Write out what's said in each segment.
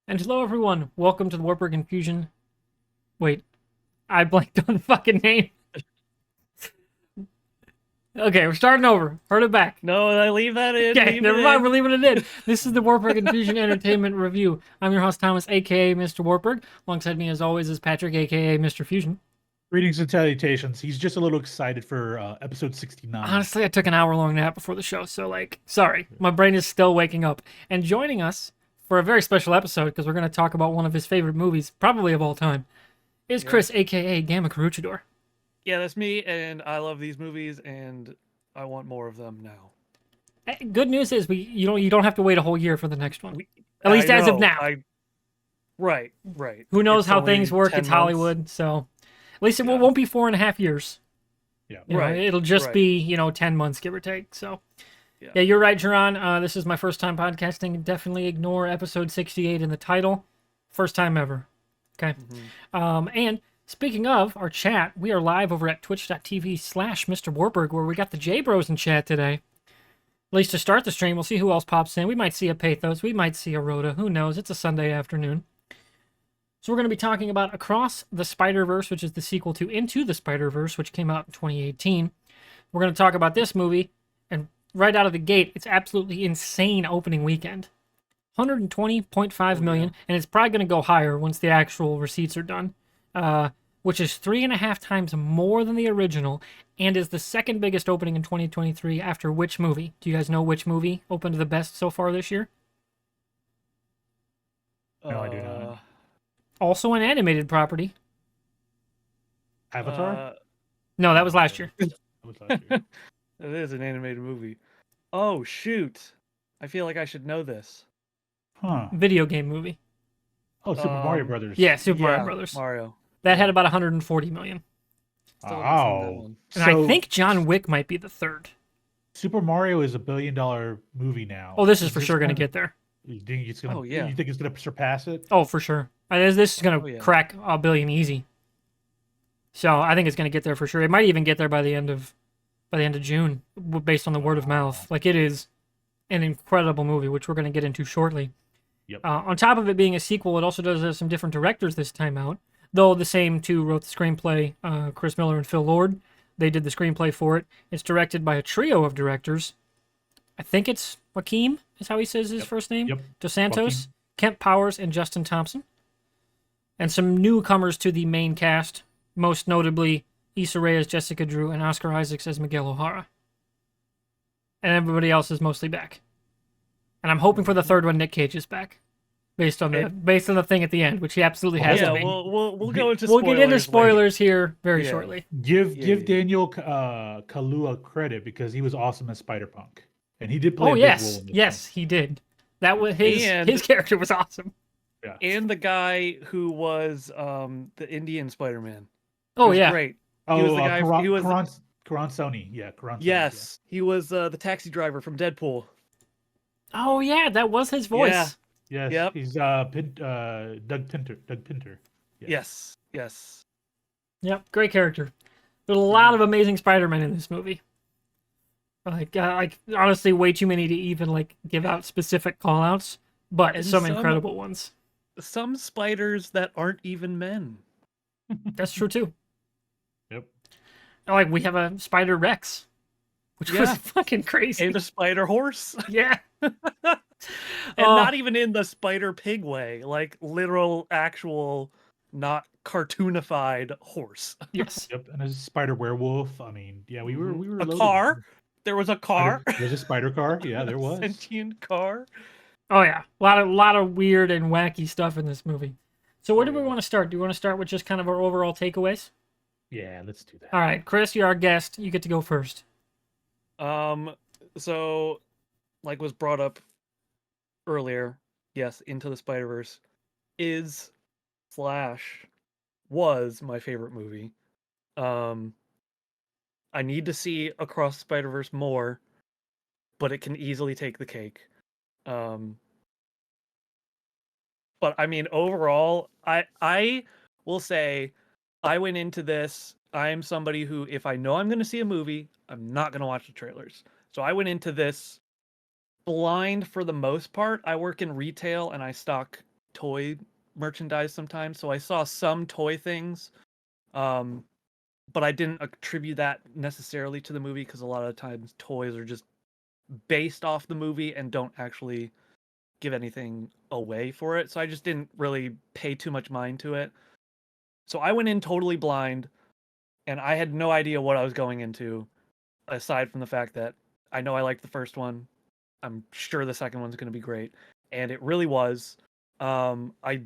And hello, everyone. Welcome to the WAFER Confusion. Wait, I blanked on the fucking name. Okay, we're starting over. Heard it back. No, I leave that in. Okay, Leave never it mind. in. We're leaving it in. This is the WAFER Confusion Entertainment Review. I'm your host, Thomas, aka MrWartburg. Alongside me, as always, is Patrick, aka Mr. Fusion. Greetings and salutations. He's just a little excited for episode 69. Honestly, I took an hour-long nap before the show, so, sorry. My brain is still waking up. And joining us for a very special episode, because we're going to talk about one of his favorite movies, probably of all time, is Chris, aka GammaKoruchador. Yeah, that's me, and I love these movies, and I want more of them now. Good news is you don't have to wait a whole year for the next one. At least as of now. Right. Who knows It's how only things work? 10 It's months. Hollywood, so at least it won't be 4.5 years. Yeah. You know, Right, it'll just right. be 10 months, give or take. So yeah, you're right, Jerron. This is my first time podcasting. Definitely ignore episode 68 in the title. First time ever. Okay. And speaking of our chat, we are live over at twitch.tv/MrWartburg, where we got the J-Bros in chat today. At least to start the stream, we'll see who else pops in. We might see a Pathos. We might see a Rhoda. Who knows? It's a Sunday afternoon. So we're going to be talking about Across the Spider-Verse, which is the sequel to Into the Spider-Verse, which came out in 2018. We're going to talk about this movie, and right out of the gate, it's absolutely insane opening weekend. 120.5 million, and it's probably going to go higher once the actual receipts are done, which is 3.5 times more than the original, and is the second biggest opening in 2023 after which movie? Do you guys know which movie opened the best so far this year? No, I do not. Also an animated property. Avatar? No, that was last year. That was last year. It is an animated movie. Oh, shoot. I feel like I should know this. Huh. Video game movie. Oh, Super Mario Brothers. Yeah, Super Mario Yeah, Brothers. Mario. That had about 140 million. Still haven't seen that Wow. one. And I think John Wick might be the third. Super Mario is a $1 billion movie now. Oh, this is for sure going to get there. You think it's gonna? Oh, yeah. You think it's gonna surpass it? Oh, for sure. This is going to Oh, yeah. crack a billion easy. So I think it's going to get there for sure. It might even get there by the end of June, based on the word of mouth. Like, it is an incredible movie, which we're going to get into shortly. Yep. On top of it being a sequel, it also does have some different directors this time out. Though the same two wrote the screenplay, Chris Miller and Phil Lord. They did the screenplay for it. It's directed by a trio of directors. I think it's Joaquin, is how he says his first name. Yep. Dos Santos, Joaquin. Kemp Powers, and Justin Thompson. And some newcomers to the main cast, most notably Issa Rae as Jessica Drew and Oscar Isaacs as Miguel O'Hara. And everybody else is mostly back. And I'm hoping for the third one Nick Cage is back. Based on the thing at the end, which he absolutely has Yeah, to be. we'll go into We'll spoilers. get into spoilers later. here very Yeah. shortly. Give Yeah. Daniel Kaluuya credit because he was awesome as Spider-Punk, and he did play Oh a big role yes, in this yes, he did. That was And- his character was awesome. film. And the guy who was the Indian Spider-Man. Oh He was yeah, Great. Oh, He was the guy- he was- Karan Sony. Yeah, Karan Sony. Yes. He was the taxi driver from Deadpool. oh yeah, that was his voice. Yeah. Yes. Yep. He's Doug Pinter. Doug Pinter. Yeah. Yes. Yep, great character. There's a lot of amazing Spider-Man in this movie. Like honestly, way too many to even give out specific call-outs, but And some some- incredible ones. Some spiders that aren't even men. That's true too. Yep. Like we have a Spider Rex, which was Yeah. fucking crazy. And a spider horse. Yeah. And Oh. not even in the spider pig way, like literal, actual, not cartoonified horse. Yes. Yep. And a spider werewolf. I mean, yeah, we were A loaded. car. There was a car. There's a spider car. Yeah, there was. Sentient car. Oh yeah, a lot of weird and wacky stuff in this movie. So where do we want to start? Do we want to start with just kind of our overall takeaways? Yeah, let's do that. All right, Chris, you're our guest. You get to go first. So, like was brought up earlier, yes, Into the Spider-Verse is slash was my favorite movie. I need to see Across the Spider-Verse more, but it can easily take the cake. But I mean, overall, I will say I went into this. I'm somebody who, if I know I'm going to see a movie, I'm not going to watch the trailers. So I went into this blind for the most part. I work in retail and I stock toy merchandise sometimes, so I saw some toy things, but I didn't attribute that necessarily to the movie because a lot of times toys are just based off the movie and don't actually give anything away for it. So I just didn't really pay too much mind to it. So I went in totally blind, and I had no idea what I was going into, aside from the fact that I know I liked the first one. I'm sure the second one's going to be great, and it really was. I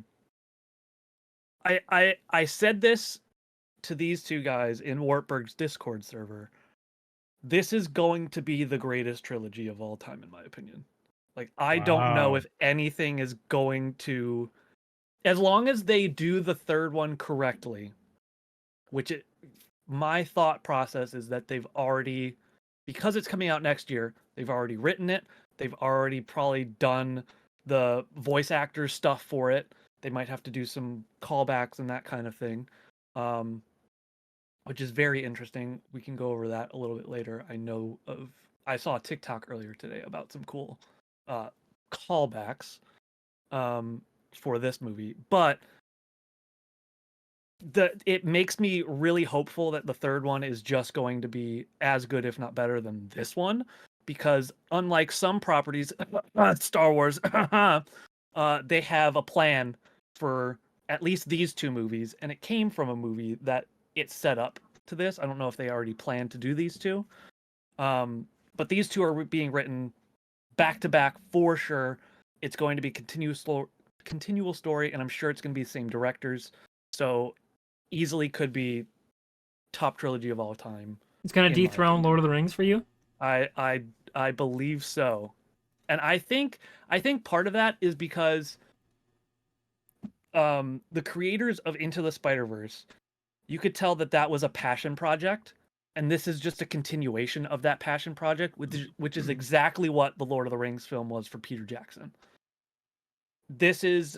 said this to these two guys in Wartburg's Discord server. This is going to be the greatest trilogy of all time, in my opinion. Like, I don't know Wow. if anything is going to, as long as they do the third one correctly, my thought process is that they've already, because it's coming out next year, they've already written it. They've already probably done the voice actor stuff for it. They might have to do some callbacks and that kind of thing, which is very interesting. We can go over that a little bit later. I saw a TikTok earlier today about some cool callbacks for this movie, but it makes me really hopeful that the third one is just going to be as good, if not better, than this one, because unlike some properties, Star Wars, they have a plan for at least these two movies, and it came from a movie that it's set up to this. I don't know if they already planned to do these two, but these two are being written back to back for sure. It's going to be continual story, and I'm sure it's going to be the same directors. So easily could be top trilogy of all time. It's gonna dethrone Lord of the Rings for you. I believe so, and I think part of that is because the creators of Into the Spider-Verse, you could tell that was a passion project, and this is just a continuation of that passion project, which is exactly what the Lord of the Rings film was for Peter Jackson. This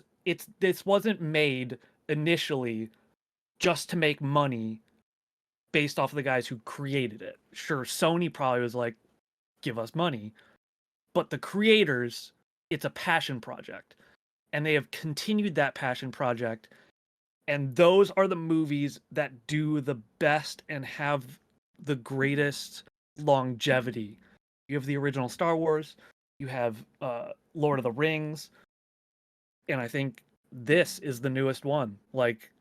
wasn't made initially just to make money based off of the guys who created it. Sure, Sony probably was like, give us money. But the creators, it's a passion project. And they have continued that passion project. And those are the movies that do the best and have the greatest longevity. You have the original Star Wars, you have Lord of the Rings, and I think this is the newest one. Like,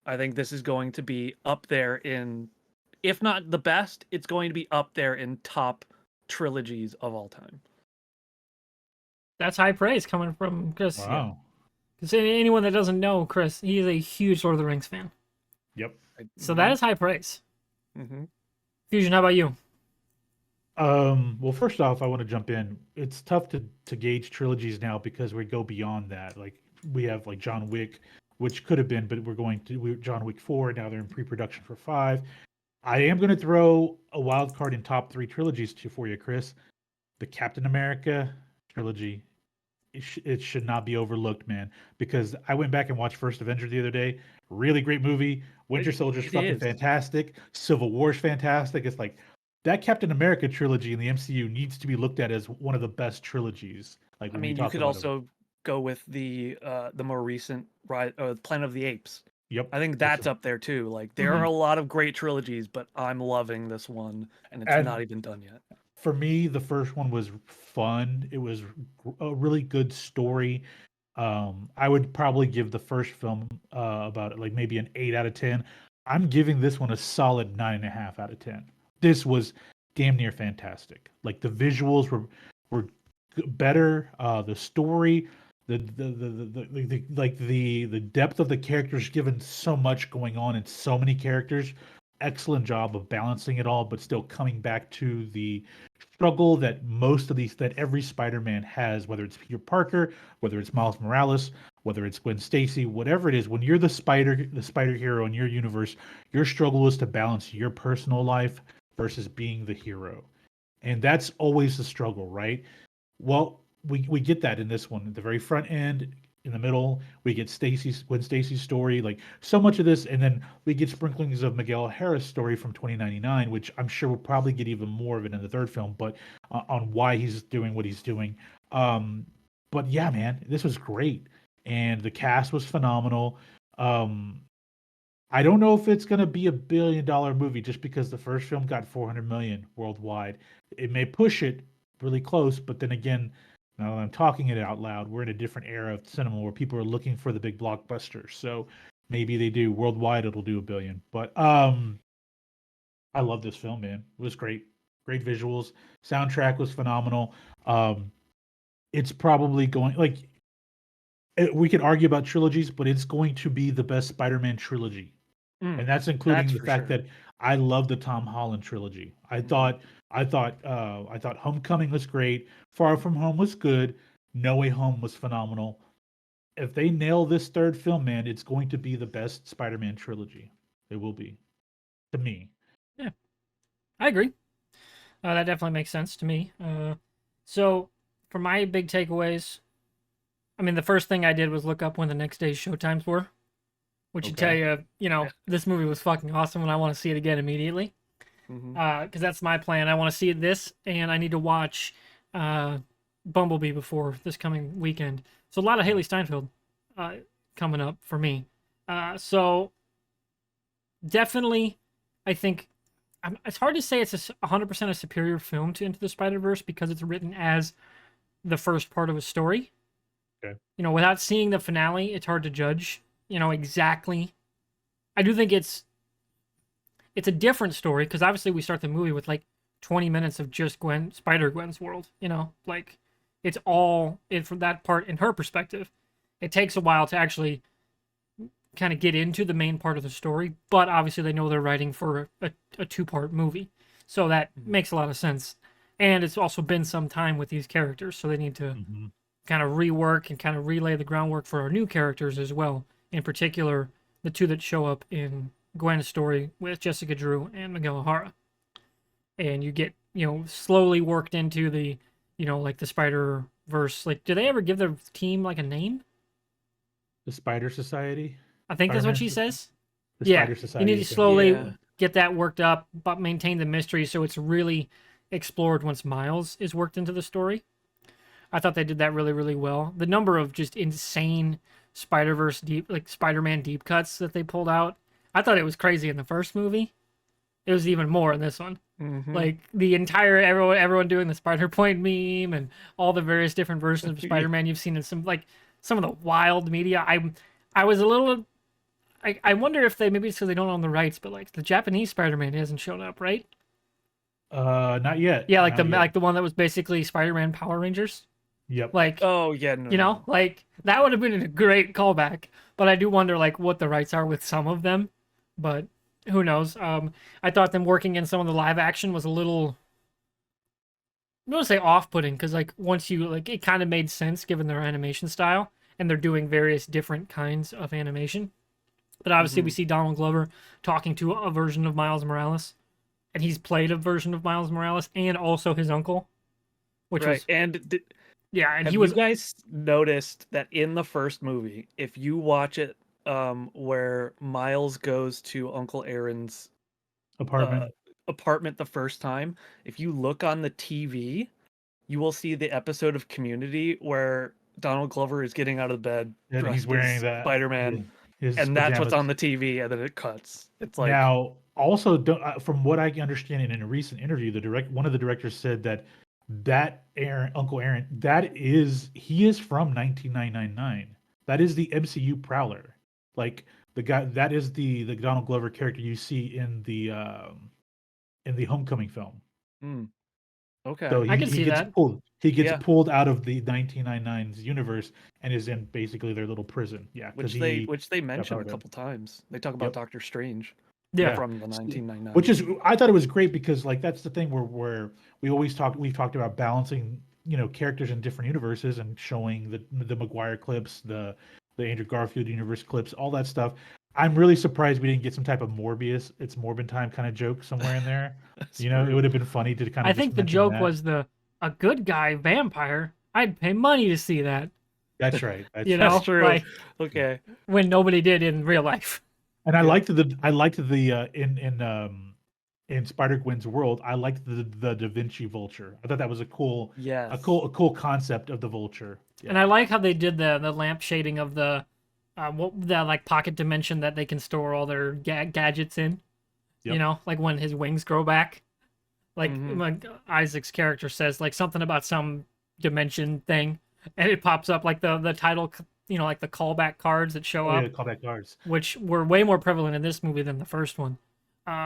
I think this is going to be up there in, if not the best, it's going to be up there in top trilogies of all time. That's high praise coming from Chris. Wow. Because anyone that doesn't know Chris, he is a huge Lord of the Rings fan. Yep. So that is high praise. Mm-hmm. Fusion, how about you? Well, first off, I want to jump in. It's tough to gauge trilogies now because we go beyond that. Like, we have like John Wick, which could have been, but we're John Wick 4. Now they're in pre-production for 5. I am going to throw a wild card in top 3 trilogies for you, Chris. The Captain America trilogy. It should not be overlooked, man. Because I went back and watched First Avenger the other day. Really great movie. Winter Soldier's fucking fantastic. Civil War's fantastic. It's like that Captain America trilogy in the MCU needs to be looked at as one of the best trilogies. Like, I mean, you could also go with the more recent Planet of the Apes. Yep. I think that's up there too. Like, there are a lot of great trilogies, but I'm loving this one, and it's not even done yet. For me, the first one was fun. It was a really good story. I would probably give the first film about like maybe an 8 out of 10. I'm giving this one a solid 9.5 out of 10. This was damn near fantastic. Like, the visuals were better. The story, the depth of the characters, given so much going on and so many characters. Excellent job of balancing it all, but still coming back to the struggle that every Spider-Man has, whether it's Peter Parker, whether it's Miles Morales, whether it's Gwen Stacy, whatever it is. When you're the spider hero in your universe, your struggle is to balance your personal life versus being the hero, and that's always the struggle, right? Well, we get that in this one at the very front end. In the middle, we get Gwen Stacy's story, like so much of this, and then we get sprinklings of Miguel O'Hara's story from 2099, which I'm sure we'll probably get even more of it in the third film, but on why he's doing what he's doing. But yeah, man, this was great. and the cast was phenomenal. I don't know if it's going to be $1 billion movie just because the first film got 400 million worldwide. It may push it really close, but then again, now that I'm talking it out loud, we're in a different era of cinema where people are looking for the big blockbusters. So maybe they do worldwide, it'll do $1 billion. But I love this film, man. It was great, great visuals. Soundtrack was phenomenal. It's probably going like we could argue about trilogies, but it's going to be the best Spider-Man trilogy. And that's including the fact that I love the Tom Holland trilogy. I thought Homecoming was great. Far From Home was good. No Way Home was phenomenal. If they nail this third film, man, it's going to be the best Spider-Man trilogy. It will be, to me. Yeah, I agree. That definitely makes sense to me. So for my big takeaways, I mean, the first thing I did was look up when the next day's showtimes were, which would tell you, this movie was fucking awesome and I want to see it again immediately. Because that's my plan. I want to see this, and I need to watch Bumblebee before this coming weekend. So a lot of Haley Steinfeld coming up for me. So definitely, I think it's hard to say it's 100% a superior film to Into the Spider-Verse because it's written as the first part of a story. Okay. Without seeing the finale, it's hard to judge, exactly. I do think it's a different story because obviously we start the movie with like 20 minutes of just Spider-Gwen's world, like it's all from that part in her perspective. It takes a while to actually kind of get into the main part of the story, but obviously they know they're writing for a two-part movie. So that makes a lot of sense. And it's also been some time with these characters, so they need to kind of rework and kind of relay the groundwork for our new characters as well. In particular, the two that show up in Gwen's story with Jessica Drew and Miguel O'Hara. And you get, slowly worked into the, like the Spider-Verse. Like, do they ever give their team like a name? The Spider Society? I think that's what she says. The Spider Society. You need to slowly get that worked up, but maintain the mystery so it's really explored once Miles is worked into the story. I thought they did that really, really well. The number of just insane Spider-Verse Spider-Man deep cuts that they pulled out, I thought it was crazy in the first movie. It was even more in this one. Like the entire everyone doing the Spider-Point meme and all the various different versions of Spider-Man you've seen in some of the wild media. I was a little. I wonder if maybe it's because they don't own the rights, but like the Japanese Spider-Man hasn't shown up, right? Not yet. Yeah, like the one that was basically Spider-Man Power Rangers. Yep. Like, oh yeah, no. Like that would have been a great callback. But I do wonder like what the rights are with some of them. But who knows? I thought them working in some of the live action was a little, I don't want to say off-putting, because like once you it kind of made sense given their animation style, and they're doing various different kinds of animation. But obviously we see Donald Glover talking to a version of Miles Morales, and he's played a version of Miles Morales and also his uncle, which was and and have he was. You guys noticed that in the first movie, if you watch it, where Miles goes to Uncle Aaron's apartment the first time, if you look on the TV, you will see the episode of Community where Donald Glover is getting out of bed, and he's wearing that Spider-Man, his and pajamas. that's what's on the TV, and then it cuts. It's like now. Also, from what I understand in a recent interview, one of the directors said that Uncle Aaron, he is from 19999. That is the MCU Prowler. Like the guy that is the Donald Glover character you see in the Homecoming film. Okay. So I can see gets that. He gets pulled out of the 1999's universe and is in basically their little prison. Yeah, which they mention a couple times. They talk about Doctor Strange. Yeah, from the 1999. Which is, I thought it was great because like that's the thing where we've talked about balancing characters in different universes and showing the Maguire clips, the Andrew Garfield universe clips, all that stuff. I'm really surprised we didn't get some type of Morbius, it's Morbin time kind of joke somewhere in there. It would have been funny to kind of. I think the joke was a good guy vampire. I'd pay money to see that. That's right. That's true. Like, okay. When nobody did in real life. And I liked the in Spider-Gwen's world, I liked the Da Vinci Vulture. I thought that was a cool Yes. a cool concept of the Vulture. Yeah. And I like how they did the lamp shading of the like pocket dimension that they can store all their gadgets in. Yep. You know, like when his wings grow back. Like Mhm. when Isaac's character says like something about some dimension thing, and it pops up like the title, you know, like the callback cards that show Oh, up, yeah, callback cards. which were way more prevalent in this movie than the first one.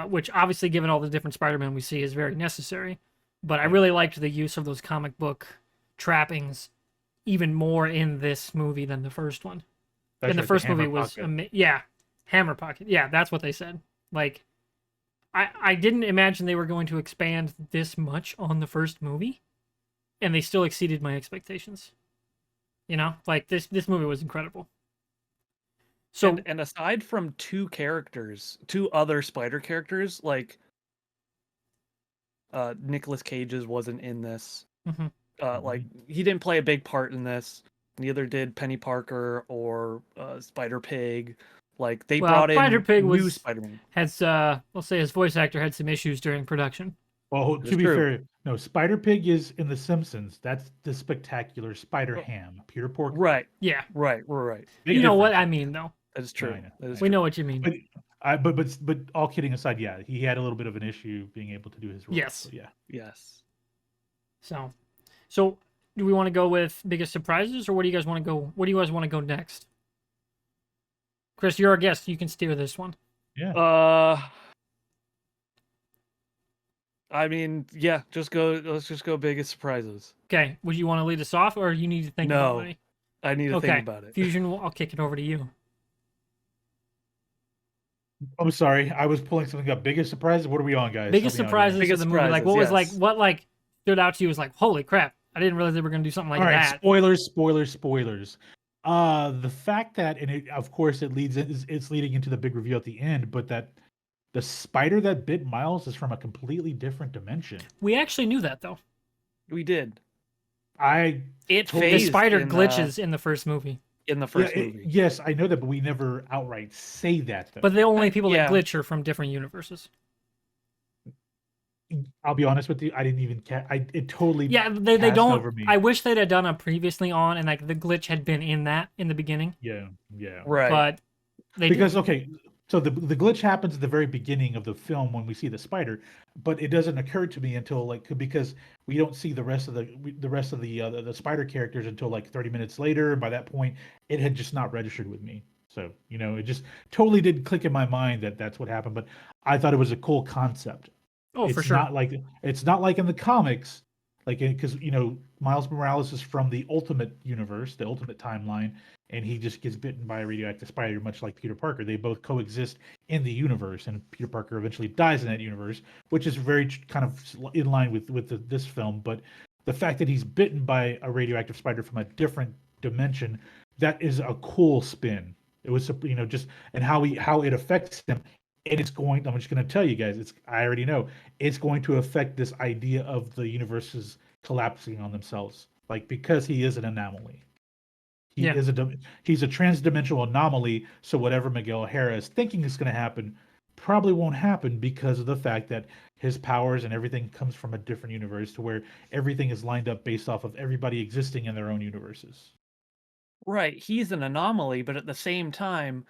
Which obviously, given all the different Spider-Man we see, is very necessary. But I Yeah. really liked the use of those comic book trappings even more in this movie than the first one. That's In the right, first hammer movie was pocket. yeah, hammer pocket. Yeah, that's what they said. Like I didn't imagine they were going to expand this much on the first movie, and they still exceeded my expectations. You know, like this movie was incredible. So And aside from two other Spider characters, like Nicolas Cage's wasn't in this. mhm. Like he didn't play a big part in this. Neither did Penny Parker or Spider Pig. Like they Well, brought Spider in Pig new was Spider-Man. has we'll say his voice actor had some issues during production. Well, That's to be true. fair, no, Spider Pig is in The Simpsons. That's the spectacular Spider Oh, Ham, Peter Porker. Right, Yeah, right. Big you know what difference. I mean, though. That is No, true. I know, That is I We true. know what you mean. But all kidding aside, yeah, he had a little bit of an issue being able to do his role. Yes. So, yeah. Yes. So do we want to go with biggest surprises, or what do you guys want to go? What do you guys want to go next? Chris, you're our guest. You can steer this one. Yeah. I mean, yeah, let's just go biggest surprises. Okay. Would you want to lead us off, or you need to think about No. any? I need to Okay. think about it. Fusion, I'll kick it over to you. I'm sorry, I was pulling something up. Biggest surprises? What are we on, guys? Biggest Help me out here. surprises of Biggest the movie. Like, surprises, what was like, yes. what like stood out to you was like, holy crap! I didn't realize they were going to do something like All right, that. spoilers. The fact that, and it, of course, it's leading into the big reveal at the end, but that the spider that bit Miles is from a completely different dimension. We actually knew that though. We did. I It Told- The phased spider in, glitches in the first movie, in the first yeah, movie. yes, I know that, but we never outright say that though. but the only people yeah. that glitch are from different universes. I'll be honest with you, I didn't even it totally Yeah, they passed don't. over me. I wish they'd have done a previously on, and like the glitch had been in that in the beginning, yeah. Right. but they Because didn't. okay, so the glitch happens at the very beginning of the film when we see the spider, but it doesn't occur to me until because we don't see the rest of the spider characters until like 30 minutes later. By that point, it had just not registered with me. So it just totally didn't click in my mind that that's what happened. But I thought it was a cool concept. Oh, for It's sure. it's not like in the comics, like because Miles Morales is from the Ultimate Universe, the Ultimate Timeline, and he just gets bitten by a radioactive spider, much like Peter Parker. They both coexist in the universe, and Peter Parker eventually dies in that universe, which is very kind of in line with this film. But the fact that he's bitten by a radioactive spider from a different dimension, that is a cool spin. It was just and how it affects him. And I'm just going to tell you guys, I already know it's going to affect this idea of the universes collapsing on themselves, like because he is an anomaly. Yeah. He's a transdimensional anomaly. So whatever Miguel O'Hara is thinking is going to happen probably won't happen because of the fact that his powers and everything comes from a different universe to where everything is lined up based off of everybody existing in their own universes. Right. He's an anomaly, but at the same time,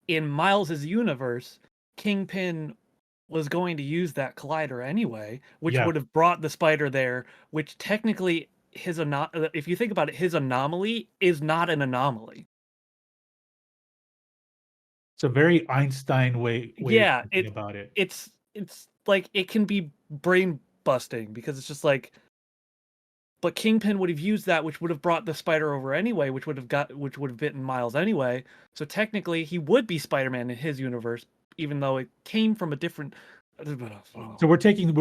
in Miles's universe, Kingpin was going to use that collider anyway, which Yeah. would have brought the spider there, which technically if you think about it, his anomaly is not an anomaly. It's a very Einstein way Yeah, of thinking about it. It's like it can be brain busting because it's just like, but Kingpin would have used that, which would have brought the spider over anyway, which would have bitten Miles anyway. So technically, he would be Spider-Man in his universe, even though it came from a different. So we're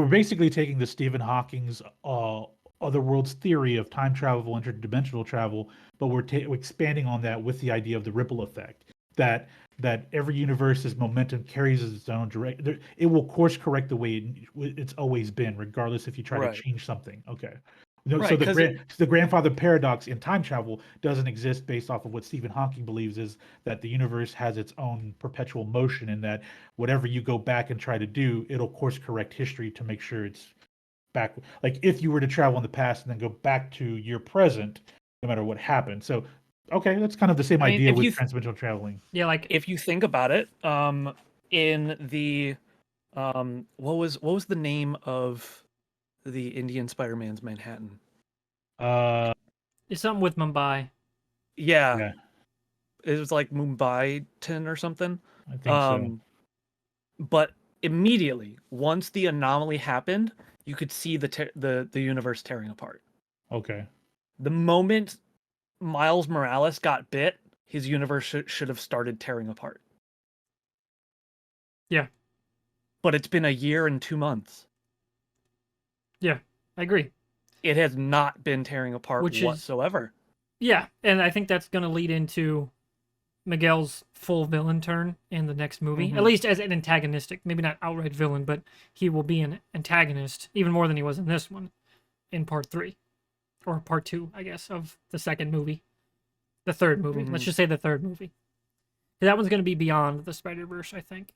basically taking the Stephen Hawking's other worlds theory of time travel, interdimensional travel, but we're expanding on that with the idea of the ripple effect. That every universe's momentum carries its own direct. It will course correct the way it's always been, regardless if you try Right. to change something. Okay. No, so Right, because the grandfather paradox in time travel doesn't exist based off of what Stephen Hawking believes is that the universe has its own perpetual motion, and that whatever you go back and try to do, it'll course correct history to make sure it's back. Like if you were to travel in the past and then go back to your present, no matter what happened. So, okay, that's kind of the same I mean, idea with transdimensional traveling. Yeah, like if you think about it, in the what was the name of the Indian Spider-Man's Manhattan? Uh, it's something with Mumbai. Yeah, yeah, it was like Mumbai 10 or something. I think so. Um, but immediately once the anomaly happened, you could see the universe tearing apart. Okay. The moment Miles Morales got bit, his universe should have started tearing apart. Yeah, But it's been a year and 2 months. yeah, I agree. It has not been tearing apart Which is whatsoever. yeah, and I think that's going to lead into Miguel's full villain turn in the next movie, at least as an antagonistic, maybe not outright villain, but he will be an antagonist even more than he was in this one, in part 3 or part 2, I guess, of the second movie, the third movie. Let's just say the third movie. That one's going to be beyond the Spider-Verse, I think.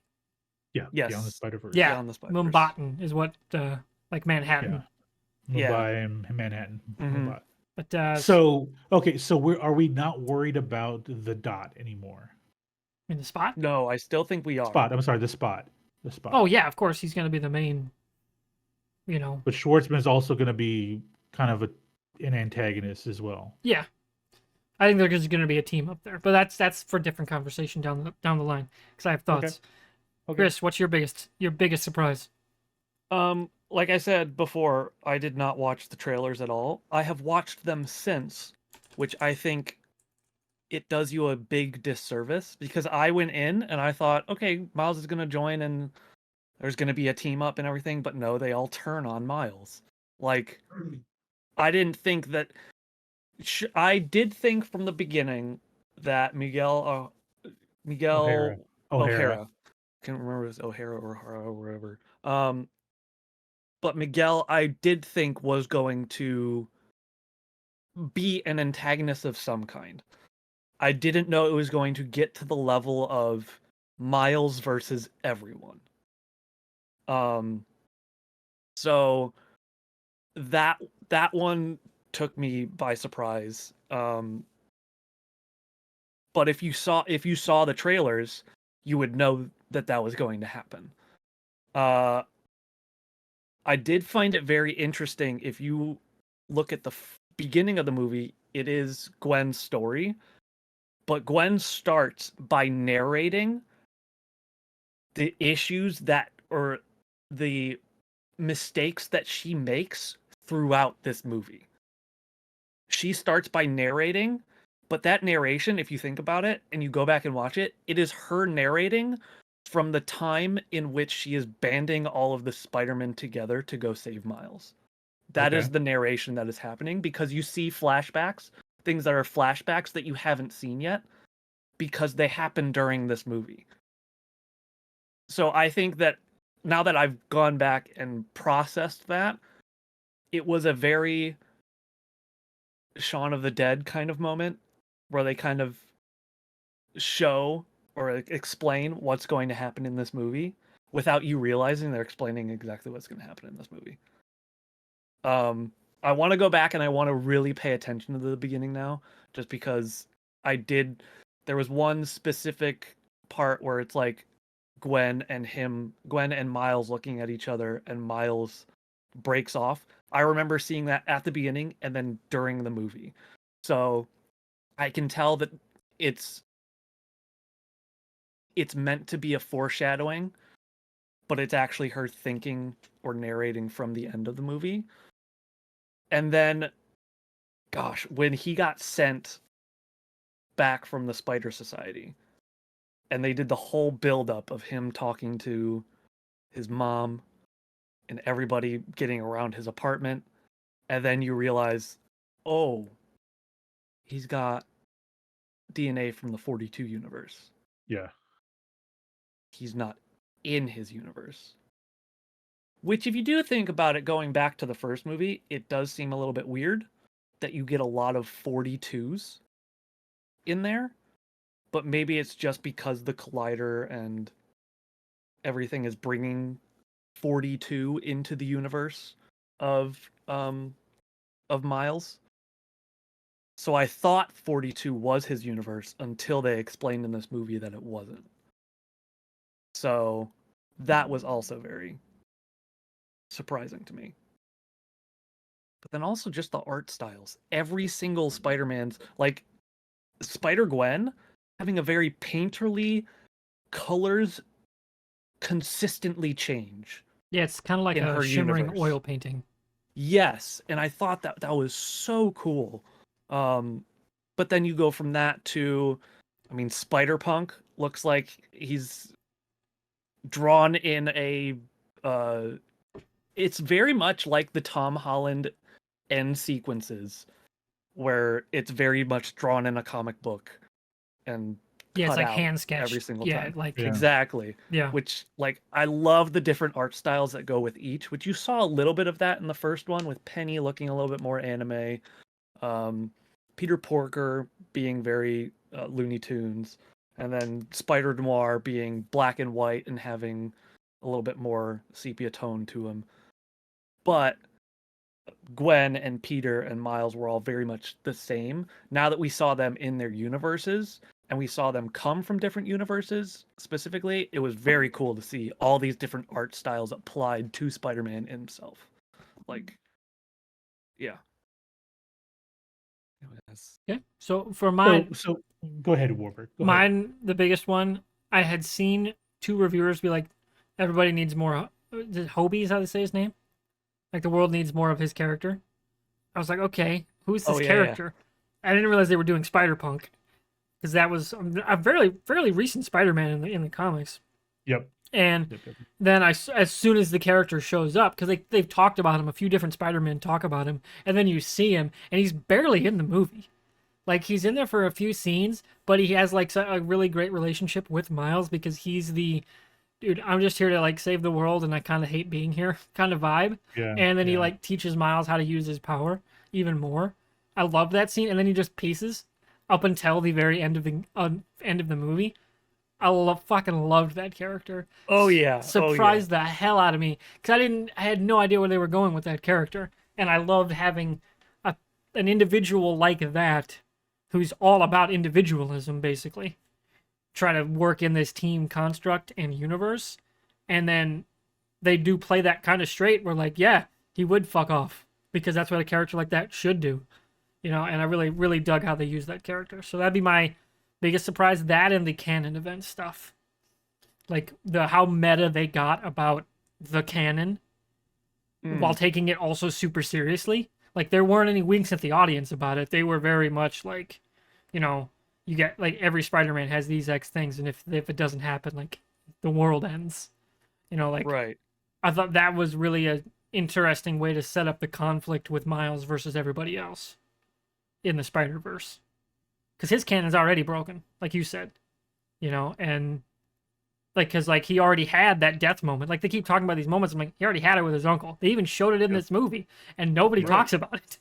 Yeah. Yes. Beyond the Spider-Verse. Yeah, Beyond the Spider-Verse. Mumbai is what like Manhattan. Yeah. Yeah. Mumbai and Manhattan. Mumbai. But So okay, so are we not worried about the dot anymore? in the spot. No, I still think we are. Spot. I'm sorry, the spot. The spot. Oh yeah, of course he's going to be the main. You know. But Schwartzman is also going to be kind of an antagonist as well. Yeah, I think there's going to be a team up there, but that's for different conversation down the line. Because I have thoughts. Okay. Chris, what's your biggest surprise? Like I said before, I did not watch the trailers at all. I have watched them since, which I think it does you a big disservice because I went in and I thought, okay, Miles is going to join and there's going to be a team up and everything, but no, they all turn on Miles. Like, I didn't think that. I did think from the beginning that Miguel O'Hara. Can't remember if it was O'Hara or O'Hara or whatever. But Miguel, I did think was going to be an antagonist of some kind. I didn't know it was going to get to the level of Miles versus everyone. So that one took me by surprise. But if you saw the trailers, you would know that was going to happen. I did find it very interesting. If you look at the beginning of the movie, it is Gwen's story, but Gwen starts by narrating the issues or the mistakes that she makes throughout this movie. She starts by narrating, but that narration, if you think about it and you go back and watch it, it is her narrating from the time in which she is banding all of the Spider-Men together to go save Miles. That is the narration that is happening because you see flashbacks, things that are flashbacks that you haven't seen yet because they happen during this movie. So I think that now that I've gone back and processed that, it was a very Shaun of the Dead kind of moment where they kind of show or explain what's going to happen in this movie without you realizing they're explaining exactly what's going to happen in this movie. I want to go back and I want to really pay attention to the beginning now, just because there was one specific part where it's like Gwen and Miles looking at each other and Miles breaks off. I remember seeing that at the beginning and then during the movie. So I can tell that it's meant to be a foreshadowing, but it's actually her thinking or narrating from the end of the movie. And then, gosh, when he got sent back from the Spider Society, and they did the whole build-up of him talking to his mom and everybody getting around his apartment, and then you realize, oh, he's got DNA from the 42 universe. Yeah. He's not in his universe. Which, if you do think about it, going back to the first movie, it does seem a little bit weird that you get a lot of 42s in there. But maybe it's just because the Collider and everything is bringing 42 into the universe of Miles. So I thought 42 was his universe until they explained in this movie that it wasn't. So that was also very surprising to me. But then also just the art styles. Every single Spider-Man's, like Spider-Gwen having a very painterly, colors consistently change. Yeah, it's kind of like a shimmering oil painting. Yes, and I thought that was so cool. But then you go from that to, I mean, Spider-Punk looks like he's drawn in a it's very much like the Tom Holland end sequences where it's very much drawn in a comic book and yeah, it's like hand sketch every single time. Like exactly. Yeah. Which, like, I love the different art styles that go with each, which you saw a little bit of that in the first one with Penny looking a little bit more anime. Peter Porker being very Looney Tunes, and then Spider-Noir being black and white and having a little bit more sepia tone to him. But Gwen and Peter and Miles were all very much the same. Now that we saw them in their universes and we saw them come from different universes specifically, it was very cool to see all these different art styles applied to Spider-Man himself. Like, yeah. Okay, so for mine, so go ahead, Warburg. Mine, the biggest one, I had seen 2 reviewers be like, everybody needs more. Hobie is how they say his name. Like, the world needs more of his character. I was like, okay, who's this character? Yeah. I didn't realize they were doing Spider-Punk, because that was a fairly recent Spider-Man in the comics. Yep. And then as soon as the character shows up, because they've talked about him, a few different Spider-Men talk about him, and then you see him, and he's barely in the movie. Like, he's in there for a few scenes, but he has, like, a really great relationship with Miles, because he's the, dude, I'm just here to, like, save the world, and I kind of hate being here kind of vibe. Yeah. And then he, like, teaches Miles how to use his power even more. I love that scene, and then he just pieces up until the very end of the movie. I fucking loved that character. Oh yeah, surprised the hell out of me, because I had no idea where they were going with that character, and I loved having an individual like that, who's all about individualism, basically, try to work in this team construct and universe, and then they do play that kind of straight. Where, like, yeah, he would fuck off, because that's what a character like that should do, you know. And I really dug how they used that character. So that'd be my biggest surprise, that and the canon event stuff. Like, how meta they got about the canon while taking it also super seriously. Like, there weren't any winks at the audience about it. They were very much like, you know, you get, like, every Spider-Man has these X things, and if it doesn't happen, like, the world ends. You know, like, right. I thought that was really a interesting way to set up the conflict with Miles versus everybody else in the Spider-Verse. Because his canon's already broken, like you said, you know, and, like, because, like, he already had that death moment. Like, they keep talking about these moments. I'm like, he already had it with his uncle. They even showed it in this movie, and nobody talks about it.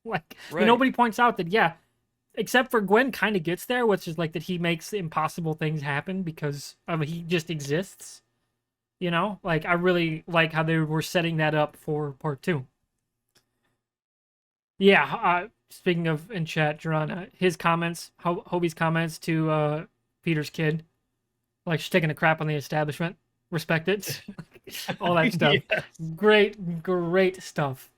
Like, nobody points out that, yeah, except for Gwen kind of gets there, which is, like, that he makes impossible things happen because he just exists, you know? Like, I really like how they were setting that up for part 2. Yeah, speaking of in chat, Jerron, his comments, Hobie's comments to Peter's kid, like, she's taking a crap on the establishment, respect it, all that stuff. Yes. Great stuff.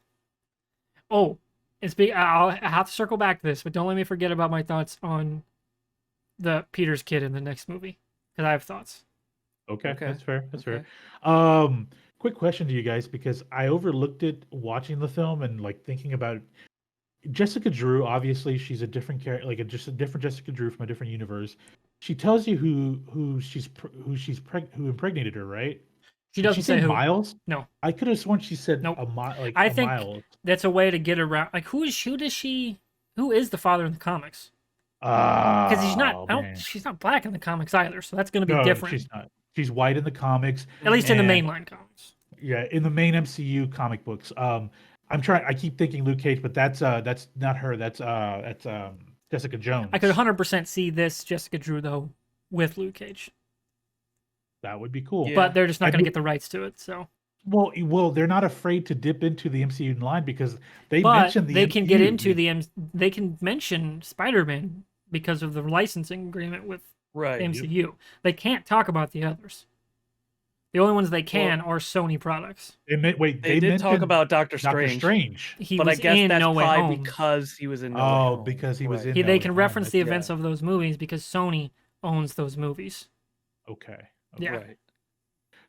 Oh, I'll have to circle back to this, but don't let me forget about my thoughts on the Peter's kid in the next movie, because I have thoughts. Okay, that's fair. That's fair. Quick question to you guys, because I overlooked it watching the film and, like, thinking about Jessica Drew. Obviously, she's a different character, like just a different Jessica Drew from a different universe. She tells you who impregnated her, right? She doesn't say who. Miles? No. I could have sworn she said nope. I think Miles. That's a way to get around. Like, who is the father in the comics? Because she's not black in the comics either, so that's going to be different. She's not. She's white in the comics. At least in the mainline comics. Yeah, in the main MCU comic books. I'm trying. I keep thinking Luke Cage, but that's not her. That's Jessica I could Jones. 100% see this Jessica Drew though with Luke Cage, That would be cool. Yeah. but they're just not I going to do- get the rights to it. So, well, they're not afraid to dip into the MCU line because they but mentioned the they can get MCU. into they can mention Spider-Man because of the licensing agreement with Right. the MCU. They can't talk about the others. The only ones they can are Sony products. Wait, They did talk mentioned about Doctor Doctor Strange. Strange. He But I was guess in that's No Way probably Home. because he was in No Way Oh, Home. because he was Right. in. No They Way can Home. reference the That's- events of those movies because Sony owns those movies. Okay. Yeah. Right.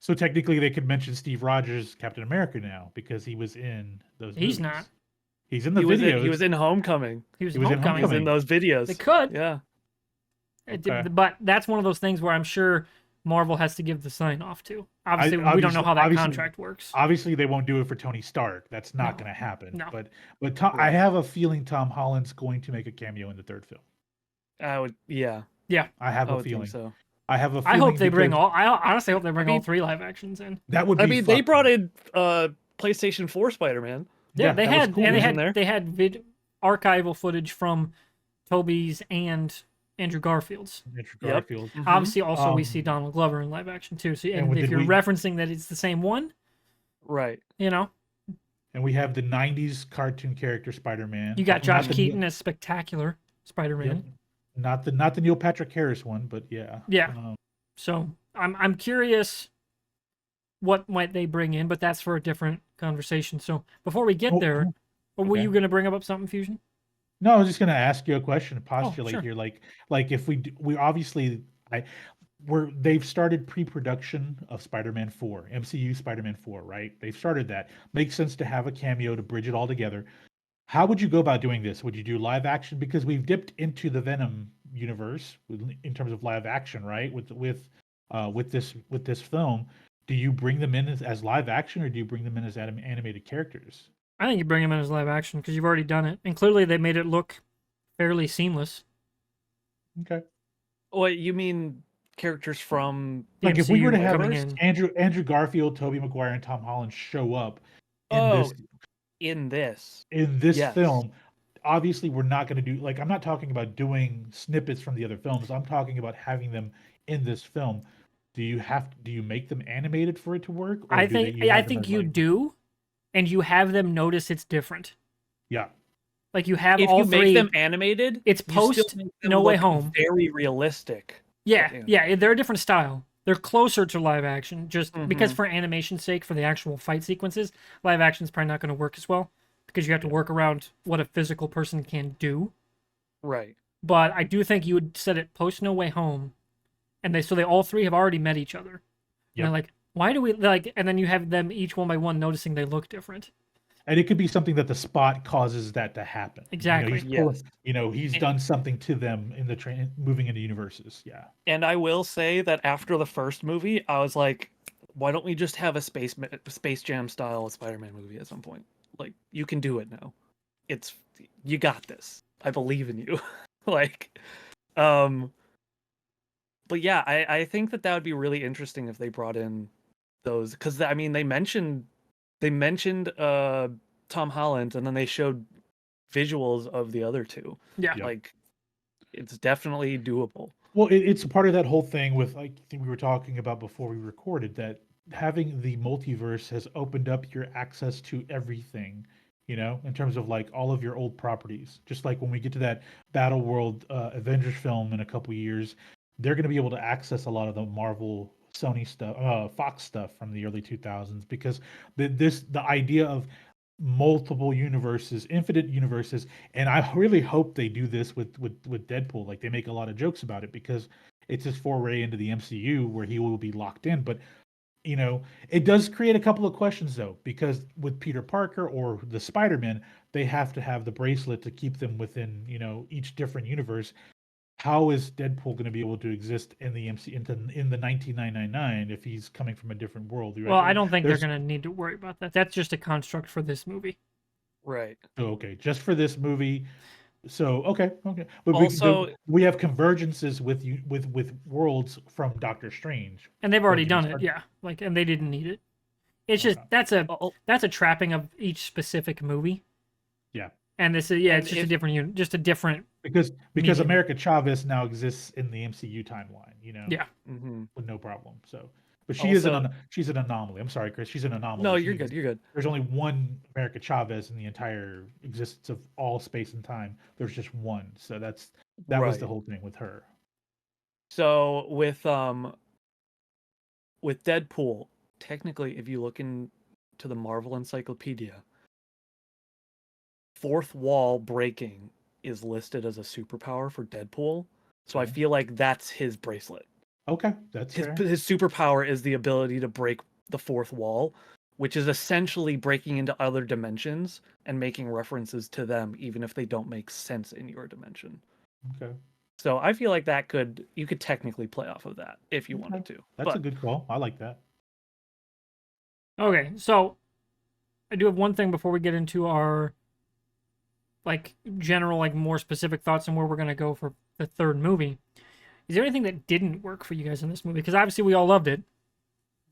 So technically, they could mention Steve Rogers, Captain America now because he was in those. He's movies. not. He's in the He videos. was in Homecoming. He was He in was in Homecoming. He was in those videos. They could. Yeah. Okay. But that's one of those things where I'm sure Marvel has to give the sign off to. Obviously, we don't know how that obviously- contract works. Obviously, they won't do it for Tony Stark. That's not No. going to happen. No. But I Right. have a feeling Tom Holland's going to make a cameo in the third film. I would. Yeah. I have I a would feeling. think so. I have a I feeling. hope they bring because all. I honestly hope they bring all mean- 3 live actions in. That would be. I mean, they fucking- brought in PlayStation 4 Spider-Man. Yeah, they that was had cool. and He was in there. they had archival footage from Toby's and Andrew Garfield's. Andrew Yep. Garfield. Mhm. Obviously, also we see Um, Donald Glover in live action too. So, and and if did you're we- referencing that it's the same one, Right. you know, And we have the '90s cartoon character Spider-Man. you got Not Josh the- Keaton as Spectacular Spider-Man. Yep. Not the Neil Patrick Harris one, but yeah. Yeah. Um, So I'm curious what might they bring in, but that's for a different conversation. So before we get Oh, there, were okay. you going to bring up something, Fusion? No, I was just going to ask you a question, postulate sure. here. Like if we obviously, they've started pre-production of Spider-Man 4, MCU Spider-Man 4, right? They've started that. Makes sense to have a cameo to bridge it all together. How would you go about doing this? Would you do live action? Because we've dipped into the Venom universe in terms of live action, right? With this film, do you bring them in as live action, or do you bring them in as animated characters? I think you bring him in as live action because you've already done it, and clearly they made it look fairly seamless. Okay. What you mean? Characters from The Like if we were to MCU have coming in. Andrew Garfield, Tobey Maguire, and Tom Holland show up in Oh, this in this. Yes. film, obviously we're not going to do, like, I'm not talking about doing snippets from the other films. I'm talking about having them in this film. Do you make them animated for it to work? Or I do they- think you I have them think as, you like- do, and you have them notice it's different. Yeah. Like you have If all you three. make them animated, It's you still post make them No Way look Home. very realistic. Yeah, they're a different style. They're closer to live action, just because Mhm. for animation's sake, for the actual fight sequences, live action's probably not going to work as well because you have to work around what a physical person can do. Right. But I do think you would set it post No Way Home, and they all three have already met each other. And they're Yep. like, why do we like? And then you have them each one by one noticing they look different. And it could be something that the spot causes that to happen. Exactly. He's done something to them in the train moving into universes. Yeah. And I will say that after the first movie, I was like, why don't we just have a Space Jam style Spider-Man movie at some point? Like, you can do it now. You got this. I believe in you. But yeah, I think that would be really interesting if they brought in those, because I mean they mentioned Tom Holland, and then they showed visuals of the other two. Yeah. Yep. Like, it's definitely doable. Well, it's part of that whole thing with, like, I think we were talking about before we recorded, that having the multiverse has opened up your access to everything, in terms of like all of your old properties. Just like when we get to that Battle World Avengers film in a couple years, they're going to be able to access a lot of the Marvel, Sony stuff, Fox stuff from the early 2000s, because the idea of multiple universes, infinite universes, and I really hope they do this with Deadpool. Like, they make a lot of jokes about it because it's his foray into the MCU where he will be locked in. But it does create a couple of questions though, because with Peter Parker or the Spider-Man, they have to have the bracelet to keep them within each different universe. How is Deadpool going to be able to exist in the in the 1999 if he's coming from a different world? Well, I don't think they're going to need to worry about that. That's just a construct for this movie. Right. Okay, just for this movie. So okay. But Also, we have convergences with worlds from Doctor Strange, And they've already Or done these it, are- yeah. And they didn't need it. It's just Okay. that's a trapping of each specific movie. Yeah. And this is And it's just a different Because medium. America Chavez now exists in the MCU timeline, Yeah. with no problem. So, but Also, she's an anomaly. I'm sorry, Chris. She's an anomaly. no, you're good. You're good. There's only one America Chavez in the entire existence of all space and time. There's just one. So that was the Right. whole thing with her. So with Deadpool, technically, if you look into the Marvel Encyclopedia, fourth wall breaking is listed as a superpower for Deadpool. So I Okay. feel like that's his bracelet. Okay, that's His fair. his superpower is the ability to break the fourth wall, which is essentially breaking into other dimensions and making references to them, even if they don't make sense in your dimension. Okay. So I feel like you could technically play off of that if you Okay. wanted to. That's a good call. I like that. Okay, so I do have one thing before we get into our general more specific thoughts on where we're gonna go for the third movie. Is there anything that didn't work for you guys in this movie? Because obviously we all loved it,